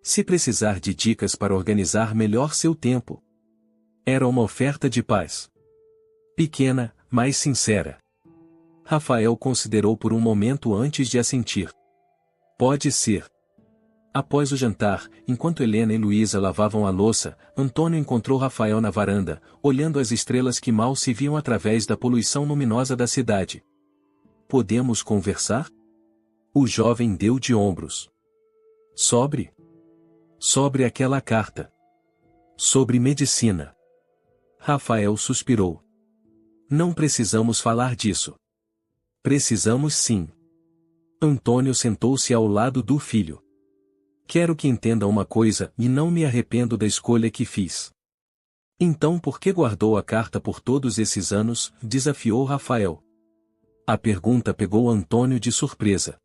Se precisar de dicas para organizar melhor seu tempo." Era uma oferta de paz. Pequena, mas sincera. Rafael considerou por um momento antes de assentir. "Pode ser." Após o jantar, enquanto Helena e Luísa lavavam a louça, Antônio encontrou Rafael na varanda, olhando as estrelas que mal se viam através da poluição luminosa da cidade. "Podemos conversar?" O jovem deu de ombros. "Sobre? Sobre aquela carta. Sobre medicina." Rafael suspirou. "Não precisamos falar disso." "Precisamos sim." Antônio sentou-se ao lado do filho. "Quero que entenda uma coisa, e não me arrependo da escolha que fiz." "Então por que guardou a carta por todos esses anos?", desafiou Rafael. A pergunta pegou Antônio de surpresa.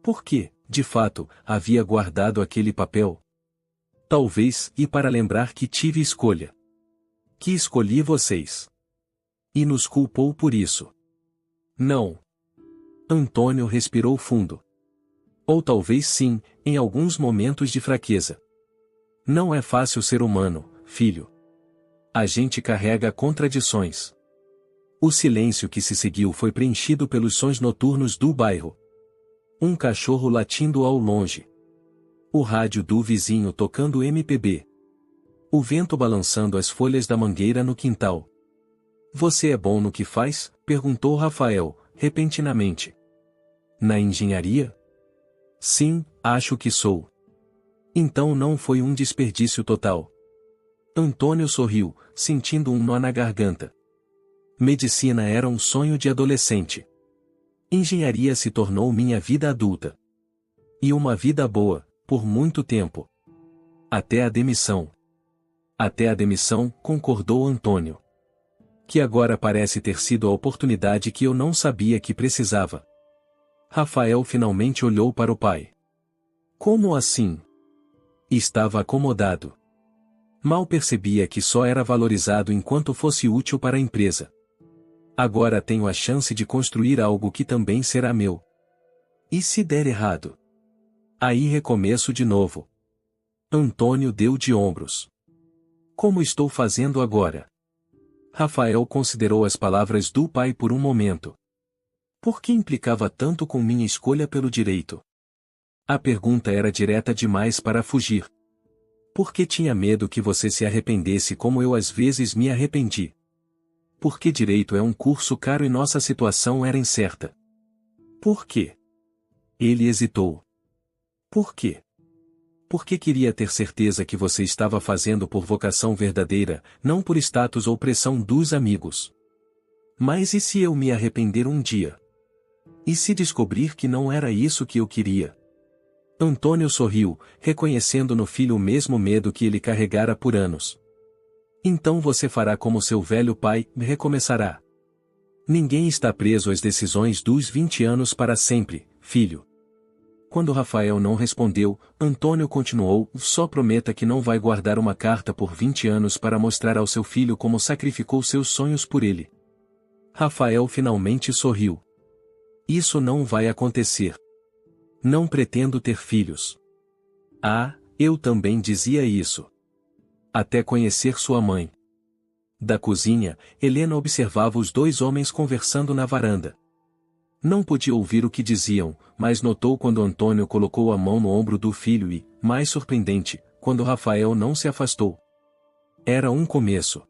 Por que, de fato, havia guardado aquele papel? Talvez, e para lembrar que tive escolha. Que escolhi vocês. E nos culpou por isso. Não. Antônio respirou fundo. Ou talvez sim, em alguns momentos de fraqueza. Não é fácil ser humano, filho. A gente carrega contradições. O silêncio que se seguiu foi preenchido pelos sons noturnos do bairro. Um cachorro latindo ao longe. O rádio do vizinho tocando MPB. O vento balançando as folhas da mangueira no quintal. Você é bom no que faz? Perguntou Rafael, repentinamente. Na engenharia? Sim, acho que sou. Então não foi um desperdício total. Antônio sorriu, sentindo um nó na garganta. Medicina era um sonho de adolescente. Engenharia se tornou minha vida adulta. E uma vida boa, por muito tempo. Até a demissão. Até a demissão, concordou Antônio. Que agora parece ter sido a oportunidade que eu não sabia que precisava. Rafael finalmente olhou para o pai. Como assim? Estava acomodado. Mal percebia que só era valorizado enquanto fosse útil para a empresa. Agora tenho a chance de construir algo que também será meu. E se der errado? Aí recomeço de novo. Antônio deu de ombros. Como estou fazendo agora? Rafael considerou as palavras do pai por um momento. Por que implicava tanto com minha escolha pelo direito? A pergunta era direta demais para fugir. Por que tinha medo que você se arrependesse como eu às vezes me arrependi? Porque direito é um curso caro e nossa situação era incerta. Por quê? Ele hesitou. Por quê? Porque queria ter certeza que você estava fazendo por vocação verdadeira, não por status ou pressão dos amigos. Mas e se eu me arrepender um dia? E se descobrir que não era isso que eu queria? Antônio sorriu, reconhecendo no filho o mesmo medo que ele carregara por anos. Então você fará como seu velho pai, recomeçará. Ninguém está preso às decisões dos 20 anos para sempre, filho. Quando Rafael não respondeu, Antônio continuou, só prometa que não vai guardar uma carta por 20 anos para mostrar ao seu filho como sacrificou seus sonhos por ele. Rafael finalmente sorriu. Isso não vai acontecer. Não pretendo ter filhos. Ah, eu também dizia isso. Até conhecer sua mãe. Da cozinha, Helena observava os dois homens conversando na varanda. Não podia ouvir o que diziam, mas notou quando Antônio colocou a mão no ombro do filho e, mais surpreendente, quando Rafael não se afastou. Era um começo.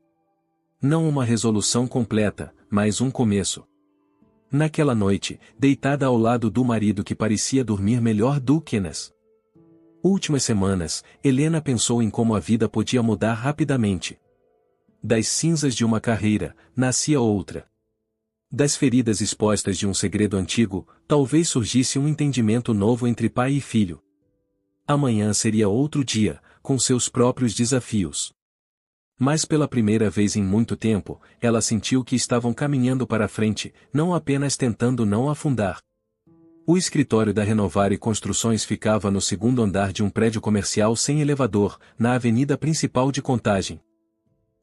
Não uma resolução completa, mas um começo. Naquela noite, deitada ao lado do marido que parecia dormir melhor do que nas últimas semanas, Helena pensou em como a vida podia mudar rapidamente. Das cinzas de uma carreira, nascia outra. Das feridas expostas de um segredo antigo, talvez surgisse um entendimento novo entre pai e filho. Amanhã seria outro dia, com seus próprios desafios. Mas pela primeira vez em muito tempo, ela sentiu que estavam caminhando para frente, não apenas tentando não afundar. O escritório da Renovare Construções ficava no segundo andar de um prédio comercial sem elevador, na avenida principal de Contagem.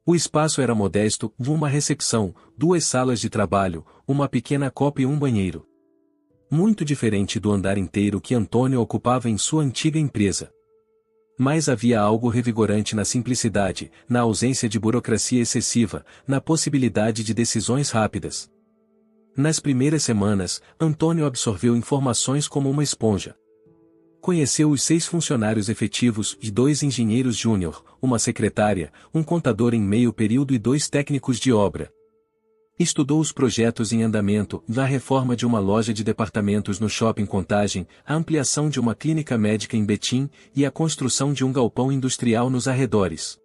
O espaço era modesto, uma recepção, 2 salas de trabalho, uma pequena copa e um banheiro. Muito diferente do andar inteiro que Antônio ocupava em sua antiga empresa. Mas havia algo revigorante na simplicidade, na ausência de burocracia excessiva, na possibilidade de decisões rápidas. Nas primeiras semanas, Antônio absorveu informações como uma esponja. Conheceu os 6 funcionários efetivos e 2 engenheiros júnior, uma secretária, um contador em meio período e 2 técnicos de obra. Estudou os projetos em andamento, a reforma de uma loja de departamentos no Shopping Contagem, a ampliação de uma clínica médica em Betim e a construção de um galpão industrial nos arredores.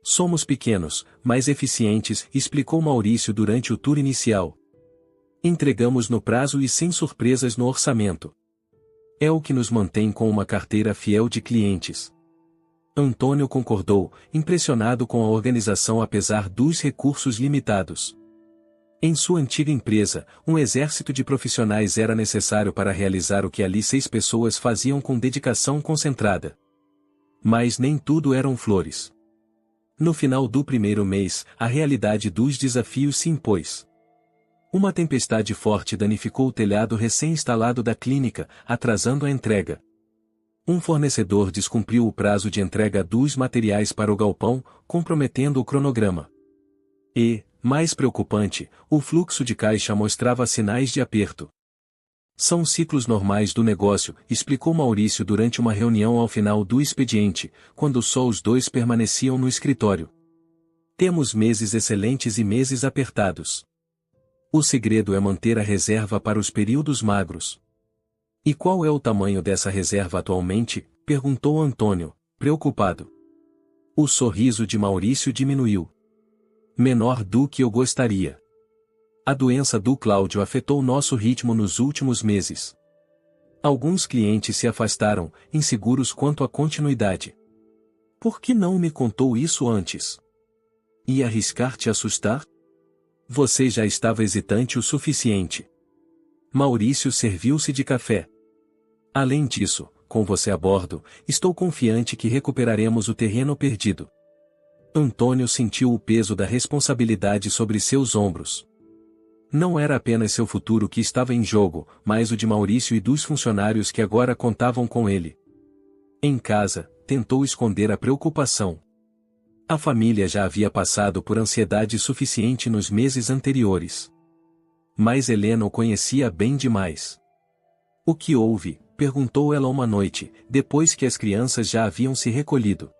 Somos pequenos, mas eficientes, explicou Maurício durante o tour inicial. Entregamos no prazo e sem surpresas no orçamento. É o que nos mantém com uma carteira fiel de clientes. Antônio concordou, impressionado com a organização apesar dos recursos limitados. Em sua antiga empresa, um exército de profissionais era necessário para realizar o que ali 6 pessoas faziam com dedicação concentrada. Mas nem tudo eram flores. No final do primeiro mês, a realidade dos desafios se impôs. Uma tempestade forte danificou o telhado recém-instalado da clínica, atrasando a entrega. Um fornecedor descumpriu o prazo de entrega dos materiais para o galpão, comprometendo o cronograma. E, mais preocupante, o fluxo de caixa mostrava sinais de aperto. São ciclos normais do negócio, explicou Maurício durante uma reunião ao final do expediente, quando só os dois permaneciam no escritório. Temos meses excelentes e meses apertados. O segredo é manter a reserva para os períodos magros. E qual é o tamanho dessa reserva atualmente? Perguntou Antônio, preocupado. O sorriso de Maurício diminuiu. Menor do que eu gostaria. A doença do Cláudio afetou nosso ritmo nos últimos meses. Alguns clientes se afastaram, inseguros quanto à continuidade. Por que não me contou isso antes? Ia arriscar te assustar? Você já estava hesitante o suficiente. Maurício serviu-se de café. Além disso, com você a bordo, estou confiante que recuperaremos o terreno perdido. Antônio sentiu o peso da responsabilidade sobre seus ombros. Não era apenas seu futuro que estava em jogo, mas o de Maurício e dos funcionários que agora contavam com ele. Em casa, tentou esconder a preocupação. A família já havia passado por ansiedade suficiente nos meses anteriores. Mas Helena o conhecia bem demais. O que houve? Perguntou ela uma noite, depois que as crianças já haviam se recolhido.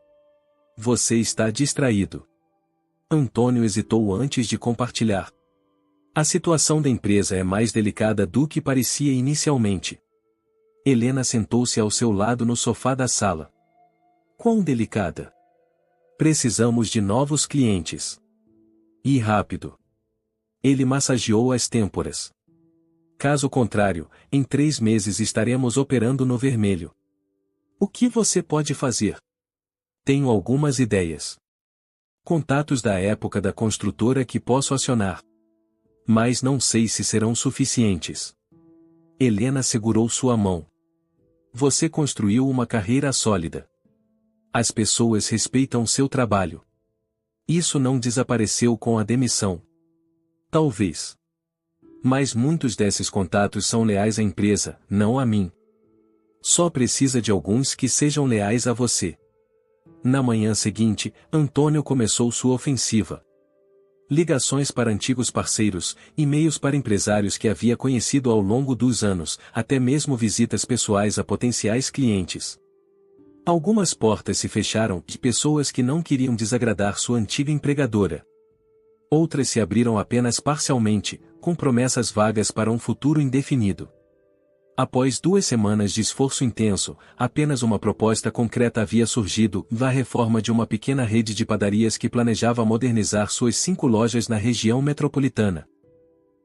Você está distraído. Antônio hesitou antes de compartilhar. A situação da empresa é mais delicada do que parecia inicialmente. Helena sentou-se ao seu lado no sofá da sala. Quão delicada? Precisamos de novos clientes. E rápido. Ele massageou as têmporas. Caso contrário, em 3 meses estaremos operando no vermelho. O que você pode fazer? Tenho algumas ideias. Contatos da época da construtora que posso acionar. Mas não sei se serão suficientes. Helena segurou sua mão. Você construiu uma carreira sólida. As pessoas respeitam seu trabalho. Isso não desapareceu com a demissão. Talvez. Mas muitos desses contatos são leais à empresa, não a mim. Só precisa de alguns que sejam leais a você. Na manhã seguinte, Antônio começou sua ofensiva. Ligações para antigos parceiros, e-mails para empresários que havia conhecido ao longo dos anos, até mesmo visitas pessoais a potenciais clientes. Algumas portas se fecharam de pessoas que não queriam desagradar sua antiga empregadora. Outras se abriram apenas parcialmente, com promessas vagas para um futuro indefinido. Após 2 semanas de esforço intenso, apenas uma proposta concreta havia surgido: a reforma de uma pequena rede de padarias que planejava modernizar suas 5 lojas na região metropolitana.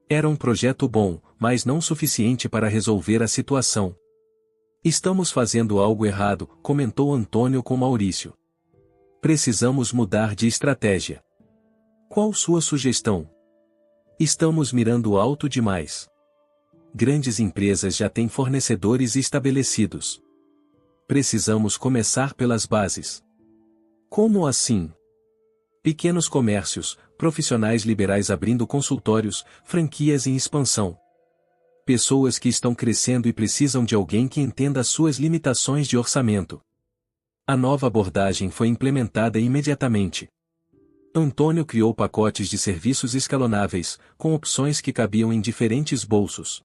Era um projeto bom, mas não suficiente para resolver a situação. Estamos fazendo algo errado, comentou Antônio com Maurício. Precisamos mudar de estratégia. Qual sua sugestão? Estamos mirando alto demais. Grandes empresas já têm fornecedores estabelecidos. Precisamos começar pelas bases. Como assim? Pequenos comércios, profissionais liberais abrindo consultórios, franquias em expansão. Pessoas que estão crescendo e precisam de alguém que entenda suas limitações de orçamento. A nova abordagem foi implementada imediatamente. Antônio criou pacotes de serviços escalonáveis, com opções que cabiam em diferentes bolsos.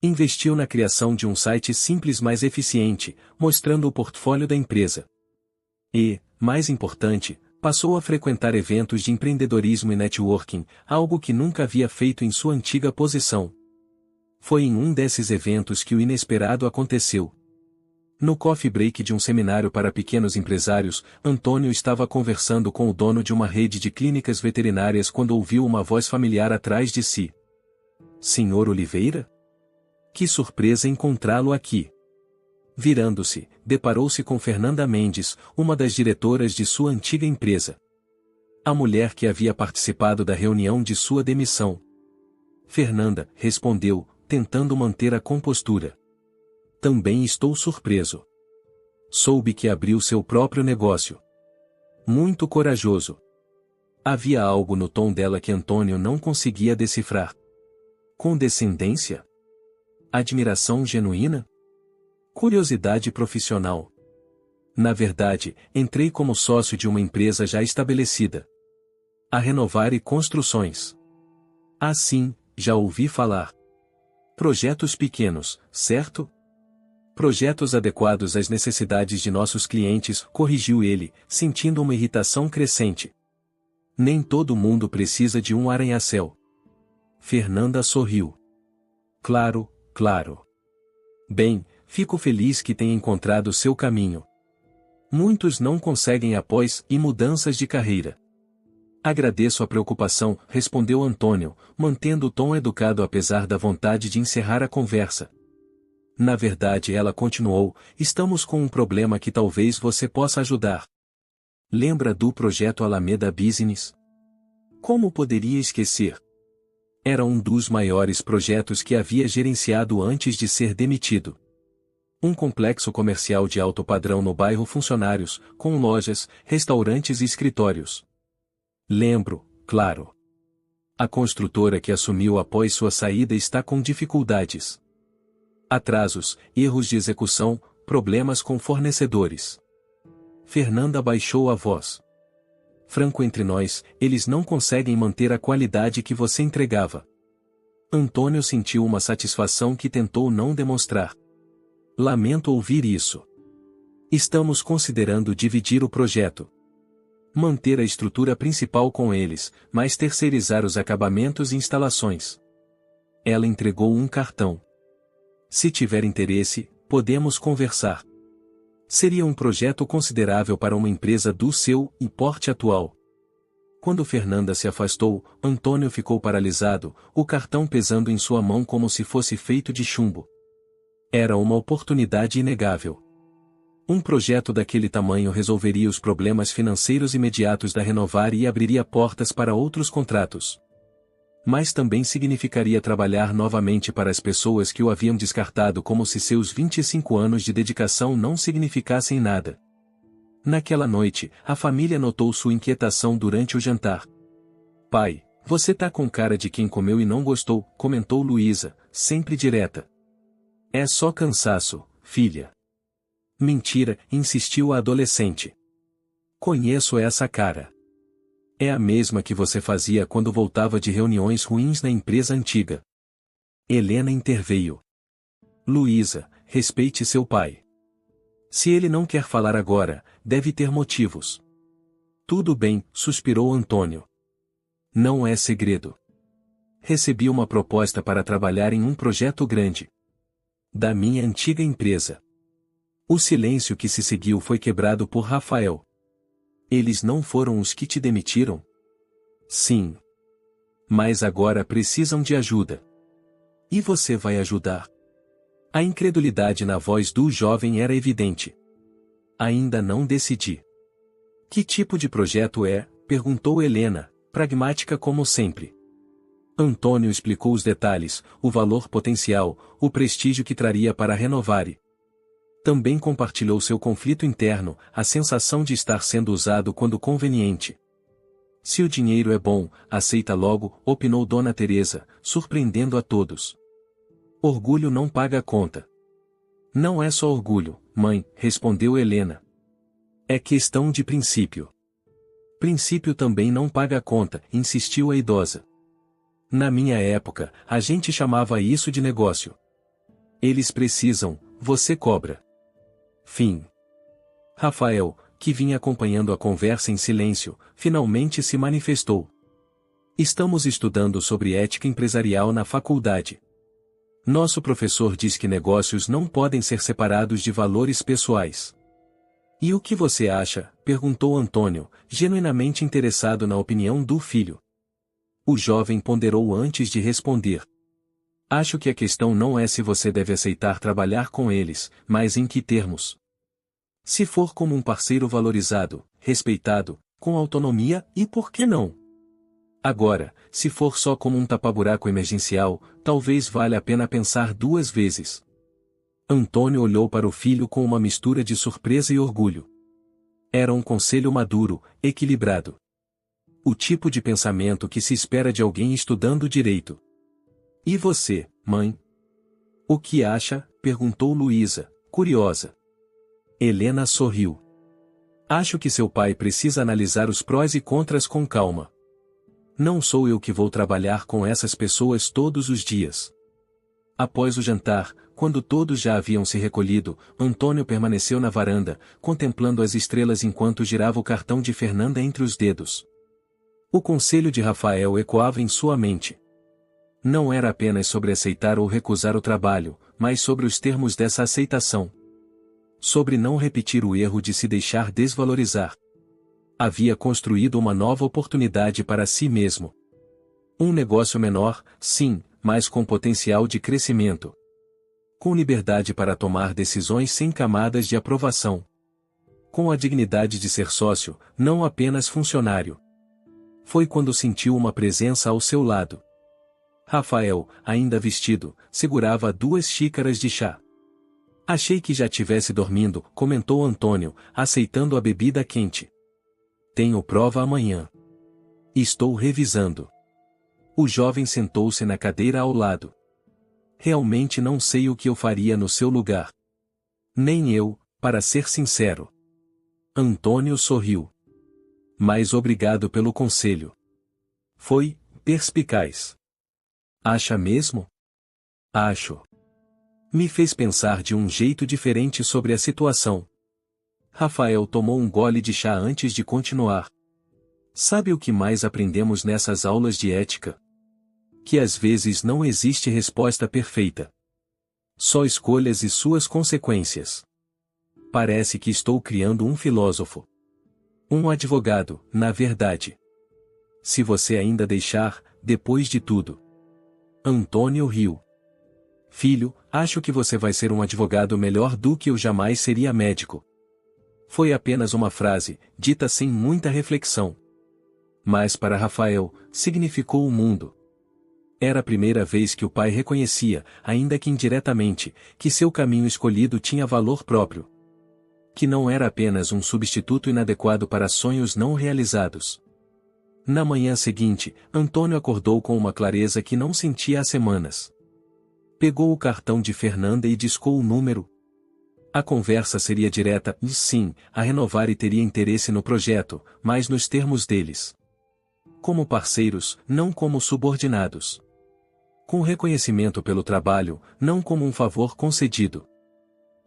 Investiu na criação de um site simples mais eficiente, mostrando o portfólio da empresa. E, mais importante, passou a frequentar eventos de empreendedorismo e networking, algo que nunca havia feito em sua antiga posição. Foi em um desses eventos que o inesperado aconteceu. No coffee break de um seminário para pequenos empresários, Antônio estava conversando com o dono de uma rede de clínicas veterinárias quando ouviu uma voz familiar atrás de si. Senhor Oliveira? Que surpresa encontrá-lo aqui. Virando-se, deparou-se com Fernanda Mendes, uma das diretoras de sua antiga empresa. A mulher que havia participado da reunião de sua demissão. Fernanda, respondeu, tentando manter a compostura. Também estou surpreso. Soube que abriu seu próprio negócio. Muito corajoso. Havia algo no tom dela que Antônio não conseguia decifrar. Condescendência? Admiração genuína? Curiosidade profissional? Na verdade, entrei como sócio de uma empresa já estabelecida. A Renovar e Construções. Ah, sim, já ouvi falar. Projetos pequenos, certo? Projetos adequados às necessidades de nossos clientes, corrigiu ele, sentindo uma irritação crescente. Nem todo mundo precisa de um arranha-céu. Fernanda sorriu. Claro, claro. Bem, fico feliz que tenha encontrado seu caminho. Muitos não conseguem após e mudanças de carreira. Agradeço a preocupação, respondeu Antônio, mantendo o tom educado apesar da vontade de encerrar a conversa. Na verdade, ela continuou, estamos com um problema que talvez você possa ajudar. Lembra do projeto Alameda Business? Como poderia esquecer? Era um dos maiores projetos que havia gerenciado antes de ser demitido. Um complexo comercial de alto padrão no bairro Funcionários, com lojas, restaurantes e escritórios. Lembro, claro. A construtora que assumiu após sua saída está com dificuldades. Atrasos, erros de execução, problemas com fornecedores. Fernanda baixou a voz. Franco entre nós, eles não conseguem manter a qualidade que você entregava. Antônio sentiu uma satisfação que tentou não demonstrar. Lamento ouvir isso. Estamos considerando dividir o projeto. Manter a estrutura principal com eles, mas terceirizar os acabamentos e instalações. Ela entregou um cartão. Se tiver interesse, podemos conversar. Seria um projeto considerável para uma empresa do seu porte atual. Quando Fernanda se afastou, Antônio ficou paralisado, o cartão pesando em sua mão como se fosse feito de chumbo. Era uma oportunidade inegável. Um projeto daquele tamanho resolveria os problemas financeiros imediatos da Renovar e abriria portas para outros contratos. Mas também significaria trabalhar novamente para as pessoas que o haviam descartado como se seus 25 anos de dedicação não significassem nada. Naquela noite, a família notou sua inquietação durante o jantar. Pai, você tá com cara de quem comeu e não gostou, comentou Luísa, sempre direta. É só cansaço, filha. Mentira, insistiu a adolescente. Conheço essa cara. É a mesma que você fazia quando voltava de reuniões ruins na empresa antiga. Helena interveio. Luísa, respeite seu pai. Se ele não quer falar agora, deve ter motivos. Tudo bem, suspirou Antônio. Não é segredo. Recebi uma proposta para trabalhar em um projeto grande. Da minha antiga empresa. O silêncio que se seguiu foi quebrado por Rafael. Eles não foram os que te demitiram? Sim. Mas agora precisam de ajuda. E você vai ajudar? A incredulidade na voz do jovem era evidente. Ainda não decidi. Que tipo de projeto é? Perguntou Helena, pragmática como sempre. Antônio explicou os detalhes, o valor potencial, o prestígio que traria para a Renovare. Também compartilhou seu conflito interno, a sensação de estar sendo usado quando conveniente. Se o dinheiro é bom, aceita logo, opinou Dona Teresa, surpreendendo a todos. Orgulho não paga a conta. Não é só orgulho, mãe, respondeu Helena. É questão de princípio. Princípio também não paga a conta, insistiu a idosa. Na minha época, a gente chamava isso de negócio. Eles precisam, você cobra. Fim. Rafael, que vinha acompanhando a conversa em silêncio, finalmente se manifestou. Estamos estudando sobre ética empresarial na faculdade. Nosso professor diz que negócios não podem ser separados de valores pessoais. E o que você acha? Perguntou Antônio, genuinamente interessado na opinião do filho. O jovem ponderou antes de responder. Acho que a questão não é se você deve aceitar trabalhar com eles, mas em que termos. Se for como um parceiro valorizado, respeitado, com autonomia, e por que não? Agora, se for só como um tapa-buraco emergencial, talvez valha a pena pensar duas vezes. Antônio olhou para o filho com uma mistura de surpresa e orgulho. Era um conselho maduro, equilibrado. O tipo de pensamento que se espera de alguém estudando direito. E você, mãe? O que acha? Perguntou Luísa, curiosa. Helena sorriu. Acho que seu pai precisa analisar os prós e contras com calma. Não sou eu que vou trabalhar com essas pessoas todos os dias. Após o jantar, quando todos já haviam se recolhido, Antônio permaneceu na varanda, contemplando as estrelas enquanto girava o cartão de Fernanda entre os dedos. O conselho de Rafael ecoava em sua mente. Não era apenas sobre aceitar ou recusar o trabalho, mas sobre os termos dessa aceitação. Sobre não repetir o erro de se deixar desvalorizar. Havia construído uma nova oportunidade para si mesmo. Um negócio menor, sim, mas com potencial de crescimento. Com liberdade para tomar decisões sem camadas de aprovação. Com a dignidade de ser sócio, não apenas funcionário. Foi quando sentiu uma presença ao seu lado. Rafael, ainda vestido, segurava 2 xícaras de chá. Achei que já tivesse dormindo, comentou Antônio, aceitando a bebida quente. Tenho prova amanhã. Estou revisando. O jovem sentou-se na cadeira ao lado. Realmente não sei o que eu faria no seu lugar. Nem eu, para ser sincero. Antônio sorriu. Mas obrigado pelo conselho. Foi perspicaz. Acha mesmo? Acho. Me fez pensar de um jeito diferente sobre a situação. Rafael tomou um gole de chá antes de continuar. Sabe o que mais aprendemos nessas aulas de ética? Que às vezes não existe resposta perfeita. Só escolhas e suas consequências. Parece que estou criando um filósofo. Um advogado, na verdade. Se você ainda deixar, depois de tudo. Antônio riu. Filho, acho que você vai ser um advogado melhor do que eu jamais seria médico. Foi apenas uma frase, dita sem muita reflexão. Mas para Rafael, significou o mundo. Era a primeira vez que o pai reconhecia, ainda que indiretamente, que seu caminho escolhido tinha valor próprio. Que não era apenas um substituto inadequado para sonhos não realizados. Na manhã seguinte, Antônio acordou com uma clareza que não sentia há semanas. Pegou o cartão de Fernanda e discou o número. A conversa seria direta, e sim, a Renovare teria interesse no projeto, mas nos termos deles. Como parceiros, não como subordinados. Com reconhecimento pelo trabalho, não como um favor concedido.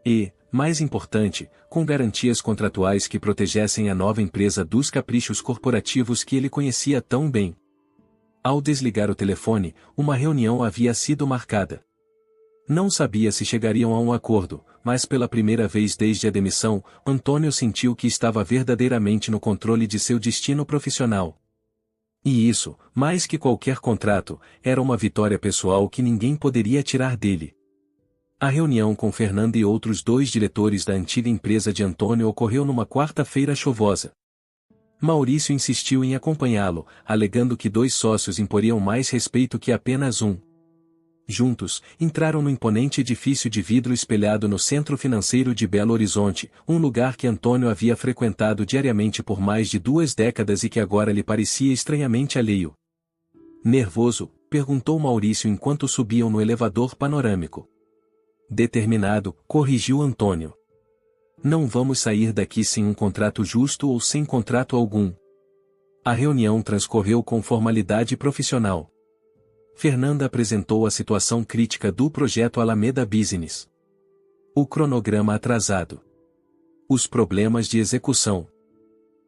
E, mais importante, com garantias contratuais que protegessem a nova empresa dos caprichos corporativos que ele conhecia tão bem. Ao desligar o telefone, uma reunião havia sido marcada. Não sabia se chegariam a um acordo, mas pela primeira vez desde a demissão, Antônio sentiu que estava verdadeiramente no controle de seu destino profissional. E isso, mais que qualquer contrato, era uma vitória pessoal que ninguém poderia tirar dele. A reunião com Fernanda e outros 2 diretores da antiga empresa de Antônio ocorreu numa quarta-feira chuvosa. Maurício insistiu em acompanhá-lo, alegando que 2 sócios imporiam mais respeito que apenas um. Juntos, entraram no imponente edifício de vidro espelhado no centro financeiro de Belo Horizonte, um lugar que Antônio havia frequentado diariamente por mais de 2 décadas e que agora lhe parecia estranhamente alheio. Nervoso, perguntou Maurício enquanto subiam no elevador panorâmico. Determinado, corrigiu Antônio. Não vamos sair daqui sem um contrato justo ou sem contrato algum. A reunião transcorreu com formalidade profissional. Fernanda apresentou a situação crítica do projeto Alameda Business. O cronograma atrasado. Os problemas de execução.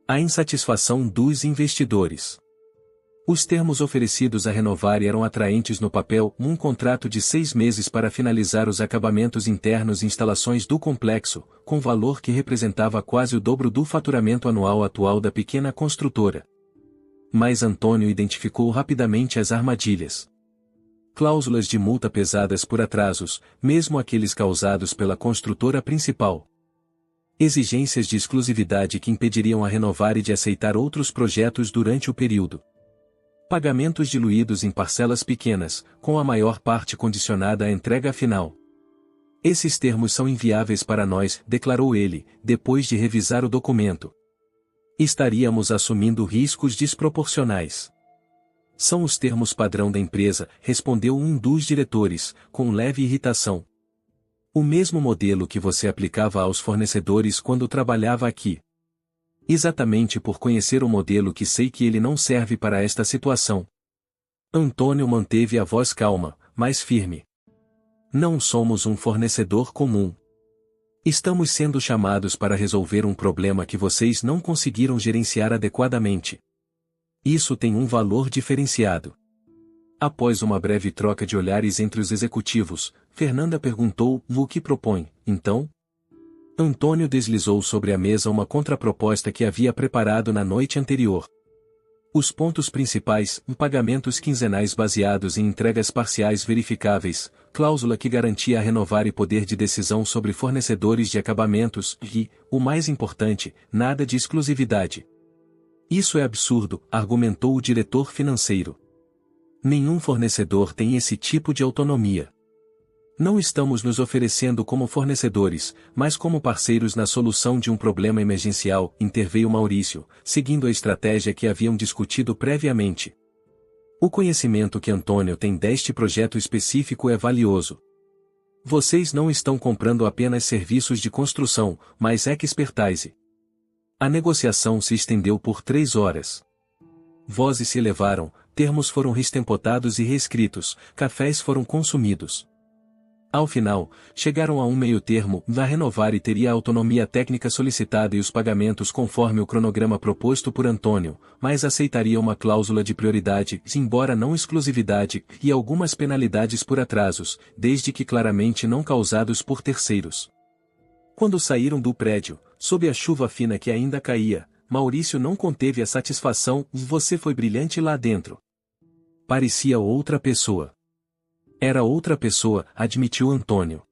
A insatisfação dos investidores. Os termos oferecidos a Renovare eram atraentes no papel, um contrato de 6 meses para finalizar os acabamentos internos e instalações do complexo, com valor que representava quase o dobro do faturamento anual atual da pequena construtora. Mas Antônio identificou rapidamente as armadilhas. Cláusulas de multa pesadas por atrasos, mesmo aqueles causados pela construtora principal. Exigências de exclusividade que impediriam a Renovare de aceitar outros projetos durante o período. Pagamentos diluídos em parcelas pequenas, com a maior parte condicionada à entrega final. Esses termos são inviáveis para nós, declarou ele, depois de revisar o documento. Estaríamos assumindo riscos desproporcionais. São os termos padrão da empresa, respondeu um dos diretores, com leve irritação. O mesmo modelo que você aplicava aos fornecedores quando trabalhava aqui. Exatamente por conhecer o modelo que sei que ele não serve para esta situação. Antônio manteve a voz calma, mas firme. Não somos um fornecedor comum. Estamos sendo chamados para resolver um problema que vocês não conseguiram gerenciar adequadamente. Isso tem um valor diferenciado. Após uma breve troca de olhares entre os executivos, Fernanda perguntou: o que propõe, então? Antônio deslizou sobre a mesa uma contraproposta que havia preparado na noite anterior. Os pontos principais: pagamentos quinzenais baseados em entregas parciais verificáveis, cláusula que garantia a renovar e poder de decisão sobre fornecedores de acabamentos e, o mais importante, nada de exclusividade. Isso é absurdo, argumentou o diretor financeiro. Nenhum fornecedor tem esse tipo de autonomia. Não estamos nos oferecendo como fornecedores, mas como parceiros na solução de um problema emergencial, interveio Maurício, seguindo a estratégia que haviam discutido previamente. O conhecimento que Antônio tem deste projeto específico é valioso. Vocês não estão comprando apenas serviços de construção, mas expertise. A negociação se estendeu por 3 horas. Vozes se elevaram, termos foram reestempotados e reescritos, cafés foram consumidos. Ao final, chegaram a um meio-termo: a Renovar teria a autonomia técnica solicitada e os pagamentos conforme o cronograma proposto por Antônio, mas aceitaria uma cláusula de prioridade, embora não exclusividade, e algumas penalidades por atrasos, desde que claramente não causados por terceiros. Quando saíram do prédio, sob a chuva fina que ainda caía, Maurício não conteve a satisfação: você foi brilhante lá dentro. Parecia outra pessoa. Era outra pessoa, admitiu Antônio.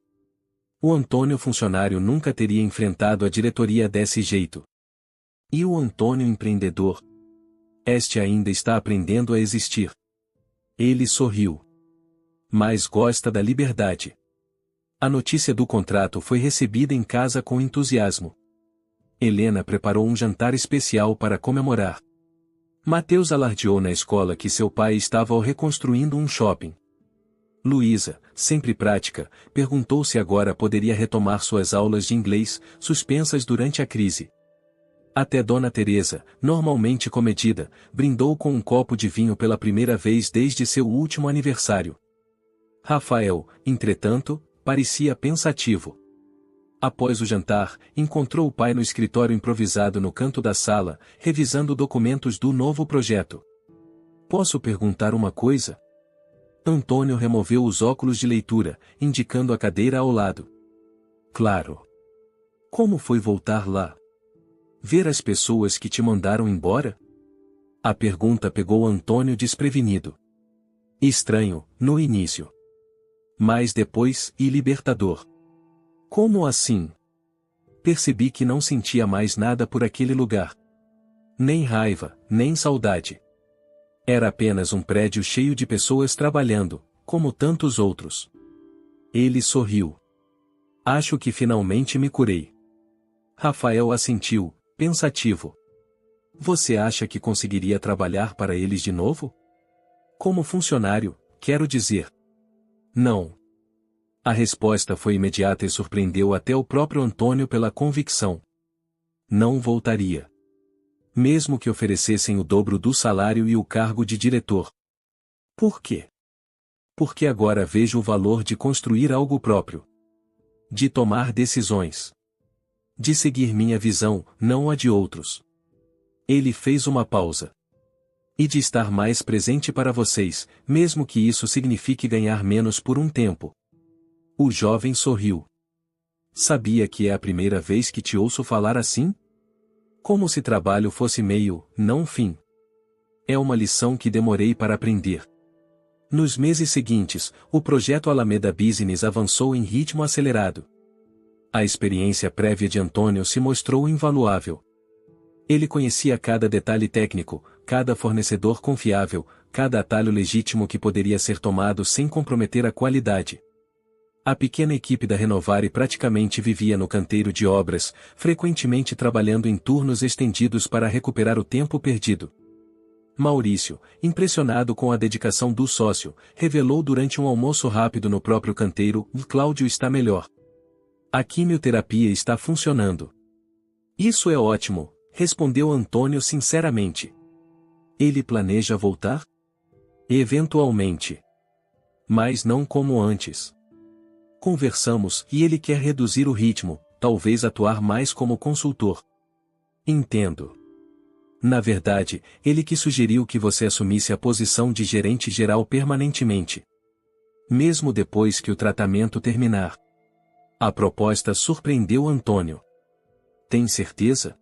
O Antônio funcionário nunca teria enfrentado a diretoria desse jeito. E o Antônio empreendedor? Este ainda está aprendendo a existir. Ele sorriu. Mas gosta da liberdade. A notícia do contrato foi recebida em casa com entusiasmo. Helena preparou um jantar especial para comemorar. Mateus alardeou na escola que seu pai estava reconstruindo um shopping. Luísa, sempre prática, perguntou se agora poderia retomar suas aulas de inglês, suspensas durante a crise. Até Dona Teresa, normalmente comedida, brindou com um copo de vinho pela primeira vez desde seu último aniversário. Rafael, entretanto, parecia pensativo. Após o jantar, encontrou o pai no escritório improvisado no canto da sala, revisando documentos do novo projeto. Posso perguntar uma coisa? Antônio removeu os óculos de leitura, indicando a cadeira ao lado. Claro. Como foi voltar lá? Ver as pessoas que te mandaram embora? A pergunta pegou Antônio desprevenido. Estranho, no início. Mas depois, e libertador. Como assim? Percebi que não sentia mais nada por aquele lugar. Nem raiva, nem saudade. Era apenas um prédio cheio de pessoas trabalhando, como tantos outros. Ele sorriu. Acho que finalmente me curei. Rafael assentiu, pensativo. Você acha que conseguiria trabalhar para eles de novo? Como funcionário, quero dizer. Não. A resposta foi imediata e surpreendeu até o próprio Antônio pela convicção. Não voltaria. Mesmo que oferecessem o dobro do salário e o cargo de diretor. Por quê? Porque agora vejo o valor de construir algo próprio. De tomar decisões. De seguir minha visão, não a de outros. Ele fez uma pausa. E de estar mais presente para vocês, mesmo que isso signifique ganhar menos por um tempo. O jovem sorriu. Sabia que é a primeira vez que te ouço falar assim? Como se trabalho fosse meio, não fim. É uma lição que demorei para aprender. Nos meses seguintes, o projeto Alameda Business avançou em ritmo acelerado. A experiência prévia de Antônio se mostrou invaluável. Ele conhecia cada detalhe técnico, cada fornecedor confiável, cada atalho legítimo que poderia ser tomado sem comprometer a qualidade. A pequena equipe da Renovare praticamente vivia no canteiro de obras, frequentemente trabalhando em turnos estendidos para recuperar o tempo perdido. Maurício, impressionado com a dedicação do sócio, revelou durante um almoço rápido no próprio canteiro: Cláudio está melhor. A quimioterapia está funcionando. Isso é ótimo, respondeu Antônio sinceramente. Ele planeja voltar? Eventualmente. Mas não como antes. Conversamos e ele quer reduzir o ritmo, talvez atuar mais como consultor. Entendo. Na verdade, ele que sugeriu que você assumisse a posição de gerente geral permanentemente. Mesmo depois que o tratamento terminar. A proposta surpreendeu Antônio. Tem certeza?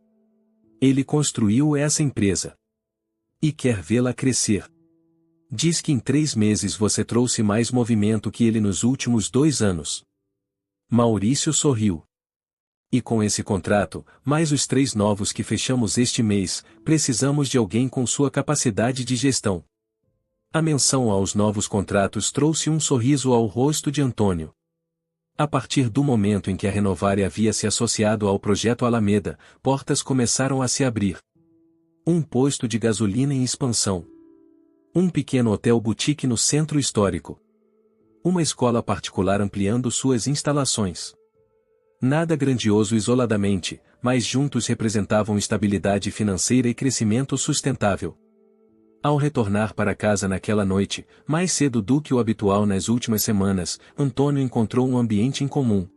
Ele construiu essa empresa. E quer vê-la crescer. Diz que em 3 meses você trouxe mais movimento que ele nos últimos 2 anos. Maurício sorriu. E com esse contrato, mais os 3 novos que fechamos este mês, precisamos de alguém com sua capacidade de gestão. A menção aos novos contratos trouxe um sorriso ao rosto de Antônio. A partir do momento em que a Renovare havia se associado ao projeto Alameda, portas começaram a se abrir. Um posto de gasolina em expansão. Um pequeno hotel boutique no centro histórico. Uma escola particular ampliando suas instalações. Nada grandioso isoladamente, mas juntos representavam estabilidade financeira e crescimento sustentável. Ao retornar para casa naquela noite, mais cedo do que o habitual nas últimas semanas, Antônio encontrou um ambiente incomum.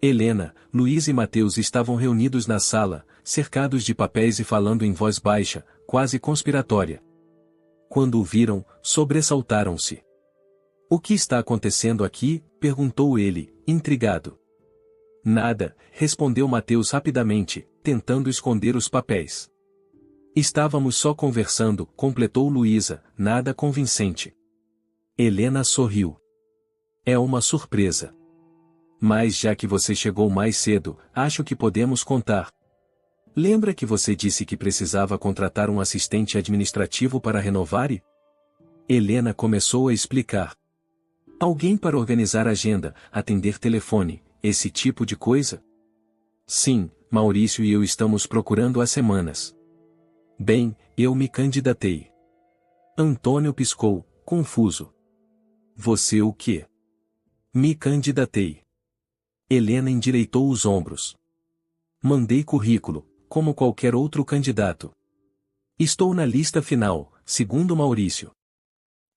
Helena, Luiz e Mateus estavam reunidos na sala, cercados de papéis e falando em voz baixa, quase conspiratória. Quando o viram, sobressaltaram-se. "O que está acontecendo aqui?" perguntou ele, intrigado. "Nada", respondeu Mateus rapidamente, tentando esconder os papéis. "Estávamos só conversando", completou Luísa, nada convincente. Helena sorriu. "É uma surpresa. Mas já que você chegou mais cedo, acho que podemos contar. Lembra que você disse que precisava contratar um assistente administrativo para a Renovare?" Helena começou a explicar. "Alguém para organizar a agenda, atender telefone, esse tipo de coisa?" "Sim, Maurício e eu estamos procurando há semanas." "Bem, eu me candidatei." Antônio piscou, confuso. "Você o quê?" "Me candidatei." Helena endireitou os ombros. "Mandei currículo, como qualquer outro candidato. Estou na lista final, segundo Maurício."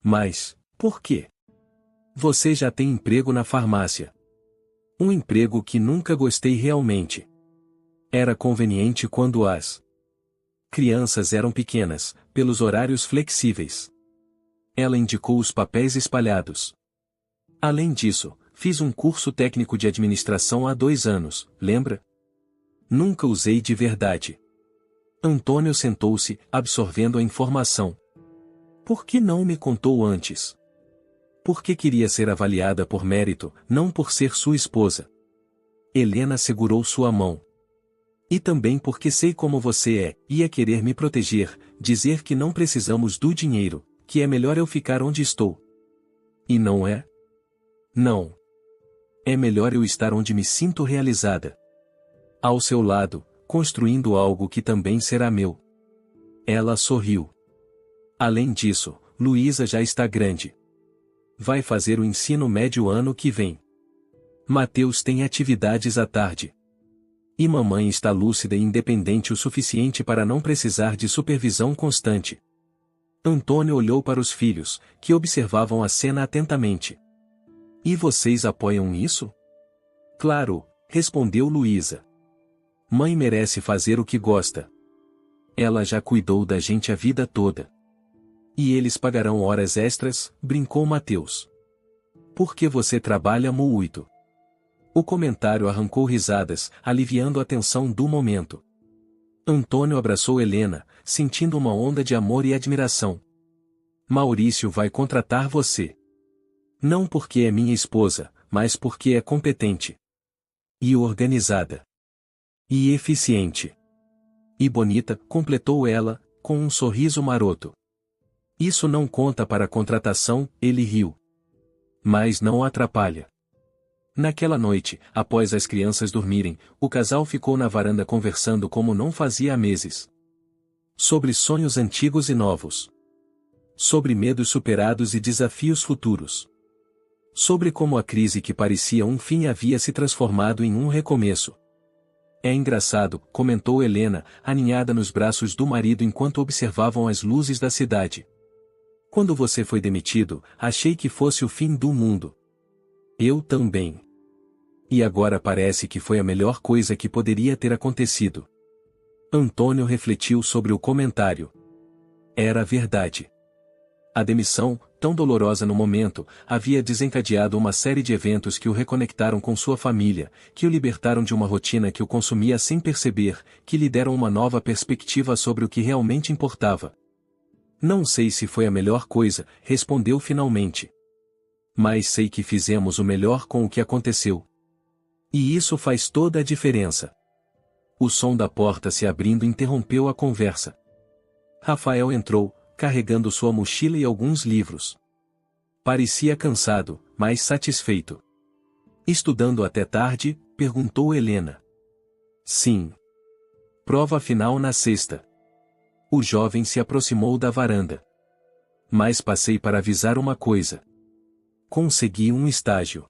"Mas, por quê?" "Você já tem emprego na farmácia." "Um emprego que nunca gostei realmente. Era conveniente quando as crianças eram pequenas, pelos horários flexíveis." Ela indicou os papéis espalhados. "Além disso, fiz um curso técnico de administração há 2 anos, lembra? Nunca usei de verdade." Antônio sentou-se, absorvendo a informação. "Por que não me contou antes?" "Porque queria ser avaliada por mérito, não por ser sua esposa." Helena segurou sua mão. "E também porque sei como você é, ia querer me proteger, dizer que não precisamos do dinheiro, que é melhor eu ficar onde estou." "E não é?" "Não. É melhor eu estar onde me sinto realizada. Ao seu lado, construindo algo que também será meu." Ela sorriu. "Além disso, Luísa já está grande. Vai fazer o ensino médio ano que vem. Mateus tem atividades à tarde. E mamãe está lúcida e independente o suficiente para não precisar de supervisão constante." Antônio olhou para os filhos, que observavam a cena atentamente. "E vocês apoiam isso?" "Claro", respondeu Luísa. "Mãe merece fazer o que gosta. Ela já cuidou da gente a vida toda. E eles pagarão horas extras", brincou Mateus. "Porque você trabalha muito." O comentário arrancou risadas, aliviando a tensão do momento. Antônio abraçou Helena, sentindo uma onda de amor e admiração. "Maurício vai contratar você. Não porque é minha esposa, mas porque é competente. E organizada. E eficiente. E bonita", completou ela, com um sorriso maroto. "Isso não conta para a contratação", ele riu. "Mas não atrapalha." Naquela noite, após as crianças dormirem, o casal ficou na varanda conversando como não fazia há meses. Sobre sonhos antigos e novos. Sobre medos superados e desafios futuros. Sobre como a crise que parecia um fim havia se transformado em um recomeço. "É engraçado", comentou Helena, aninhada nos braços do marido enquanto observavam as luzes da cidade. "Quando você foi demitido, achei que fosse o fim do mundo. Eu também. E agora parece que foi a melhor coisa que poderia ter acontecido. Antônio refletiu sobre o comentário. Era verdade. A demissão, tão dolorosa no momento, havia desencadeado uma série de eventos que o reconectaram com sua família, que o libertaram de uma rotina que o consumia sem perceber, que lhe deram uma nova perspectiva sobre o que realmente importava. Não sei se foi a melhor coisa, respondeu finalmente. Mas sei que fizemos o melhor com o que aconteceu. E isso faz toda a diferença. O som da porta se abrindo interrompeu a conversa. Rafael entrou, carregando sua mochila e alguns livros. Parecia cansado, mas satisfeito. Estudando até tarde? Perguntou Helena. Sim. Prova final na sexta. O jovem se aproximou da varanda. Mas passei para avisar uma coisa. Consegui um estágio.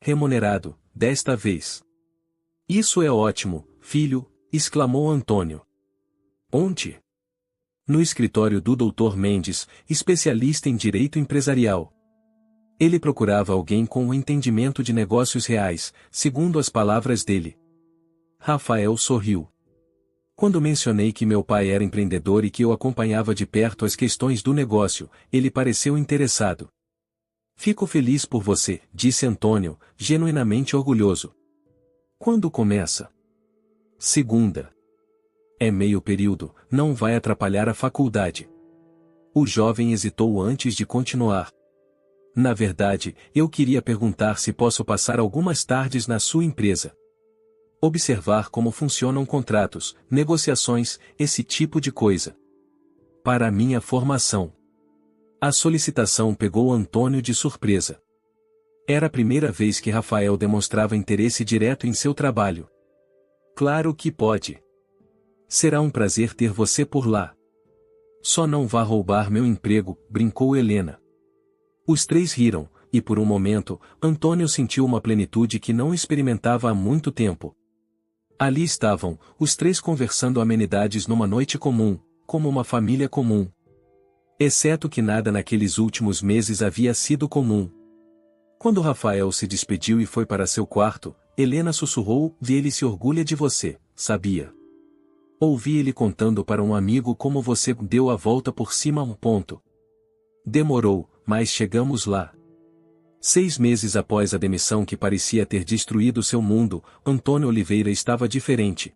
Remunerado, desta vez. Isso é ótimo, filho, exclamou Antônio. Onde? No escritório do Dr. Mendes, especialista em direito empresarial. Ele procurava alguém com um entendimento de negócios reais, segundo as palavras dele. Rafael sorriu. Quando mencionei que meu pai era empreendedor e que eu acompanhava de perto as questões do negócio, ele pareceu interessado. Fico feliz por você, disse Antônio, genuinamente orgulhoso. Quando começa? Segunda. É meio período, não vai atrapalhar a faculdade. O jovem hesitou antes de continuar. Na verdade, eu queria perguntar se posso passar algumas tardes na sua empresa. Observar como funcionam contratos, negociações, esse tipo de coisa. Para a minha formação. A solicitação pegou Antônio de surpresa. Era a primeira vez que Rafael demonstrava interesse direto em seu trabalho. Claro que pode. Será um prazer ter você por lá. Só não vá roubar meu emprego, brincou Helena. Os três riram, e por um momento, Antônio sentiu uma plenitude que não experimentava há muito tempo. Ali estavam, os três conversando amenidades numa noite comum, como uma família comum. Exceto que nada naqueles últimos meses havia sido comum. Quando Rafael se despediu e foi para seu quarto, Helena sussurrou: "Ele se orgulha de você, sabia? Ouvi ele contando para um amigo como você deu a volta por cima a um ponto. Demorou, mas chegamos lá." 6 meses após a demissão que parecia ter destruído seu mundo, Antônio Oliveira estava diferente.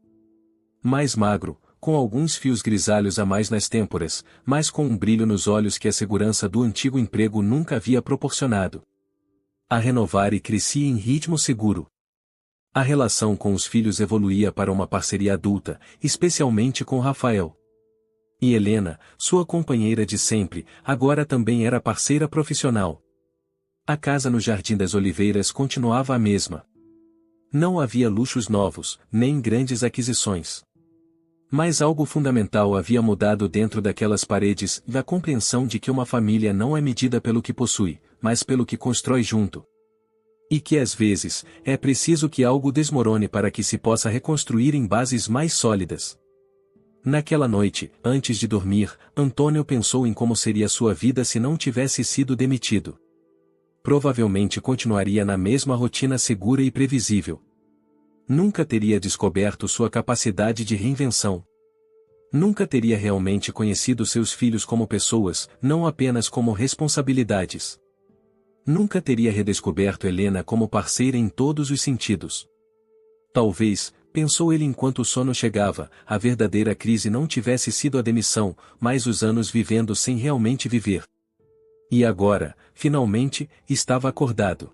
Mais magro, com alguns fios grisalhos a mais nas têmporas, mas com um brilho nos olhos que a segurança do antigo emprego nunca havia proporcionado. A renovar e crescia em ritmo seguro. A relação com os filhos evoluía para uma parceria adulta, especialmente com Rafael. E Helena, sua companheira de sempre, agora também era parceira profissional. A casa no Jardim das Oliveiras continuava a mesma. Não havia luxos novos, nem grandes aquisições. Mas algo fundamental havia mudado dentro daquelas paredes, da compreensão de que uma família não é medida pelo que possui, mas pelo que constrói junto. E que às vezes, é preciso que algo desmorone para que se possa reconstruir em bases mais sólidas. Naquela noite, antes de dormir, Antônio pensou em como seria sua vida se não tivesse sido demitido. Provavelmente continuaria na mesma rotina segura e previsível. Nunca teria descoberto sua capacidade de reinvenção. Nunca teria realmente conhecido seus filhos como pessoas, não apenas como responsabilidades. Nunca teria redescoberto Helena como parceira em todos os sentidos. Talvez, pensou ele enquanto o sono chegava, a verdadeira crise não tivesse sido a demissão, mas os anos vivendo sem realmente viver. E agora, finalmente, estava acordado.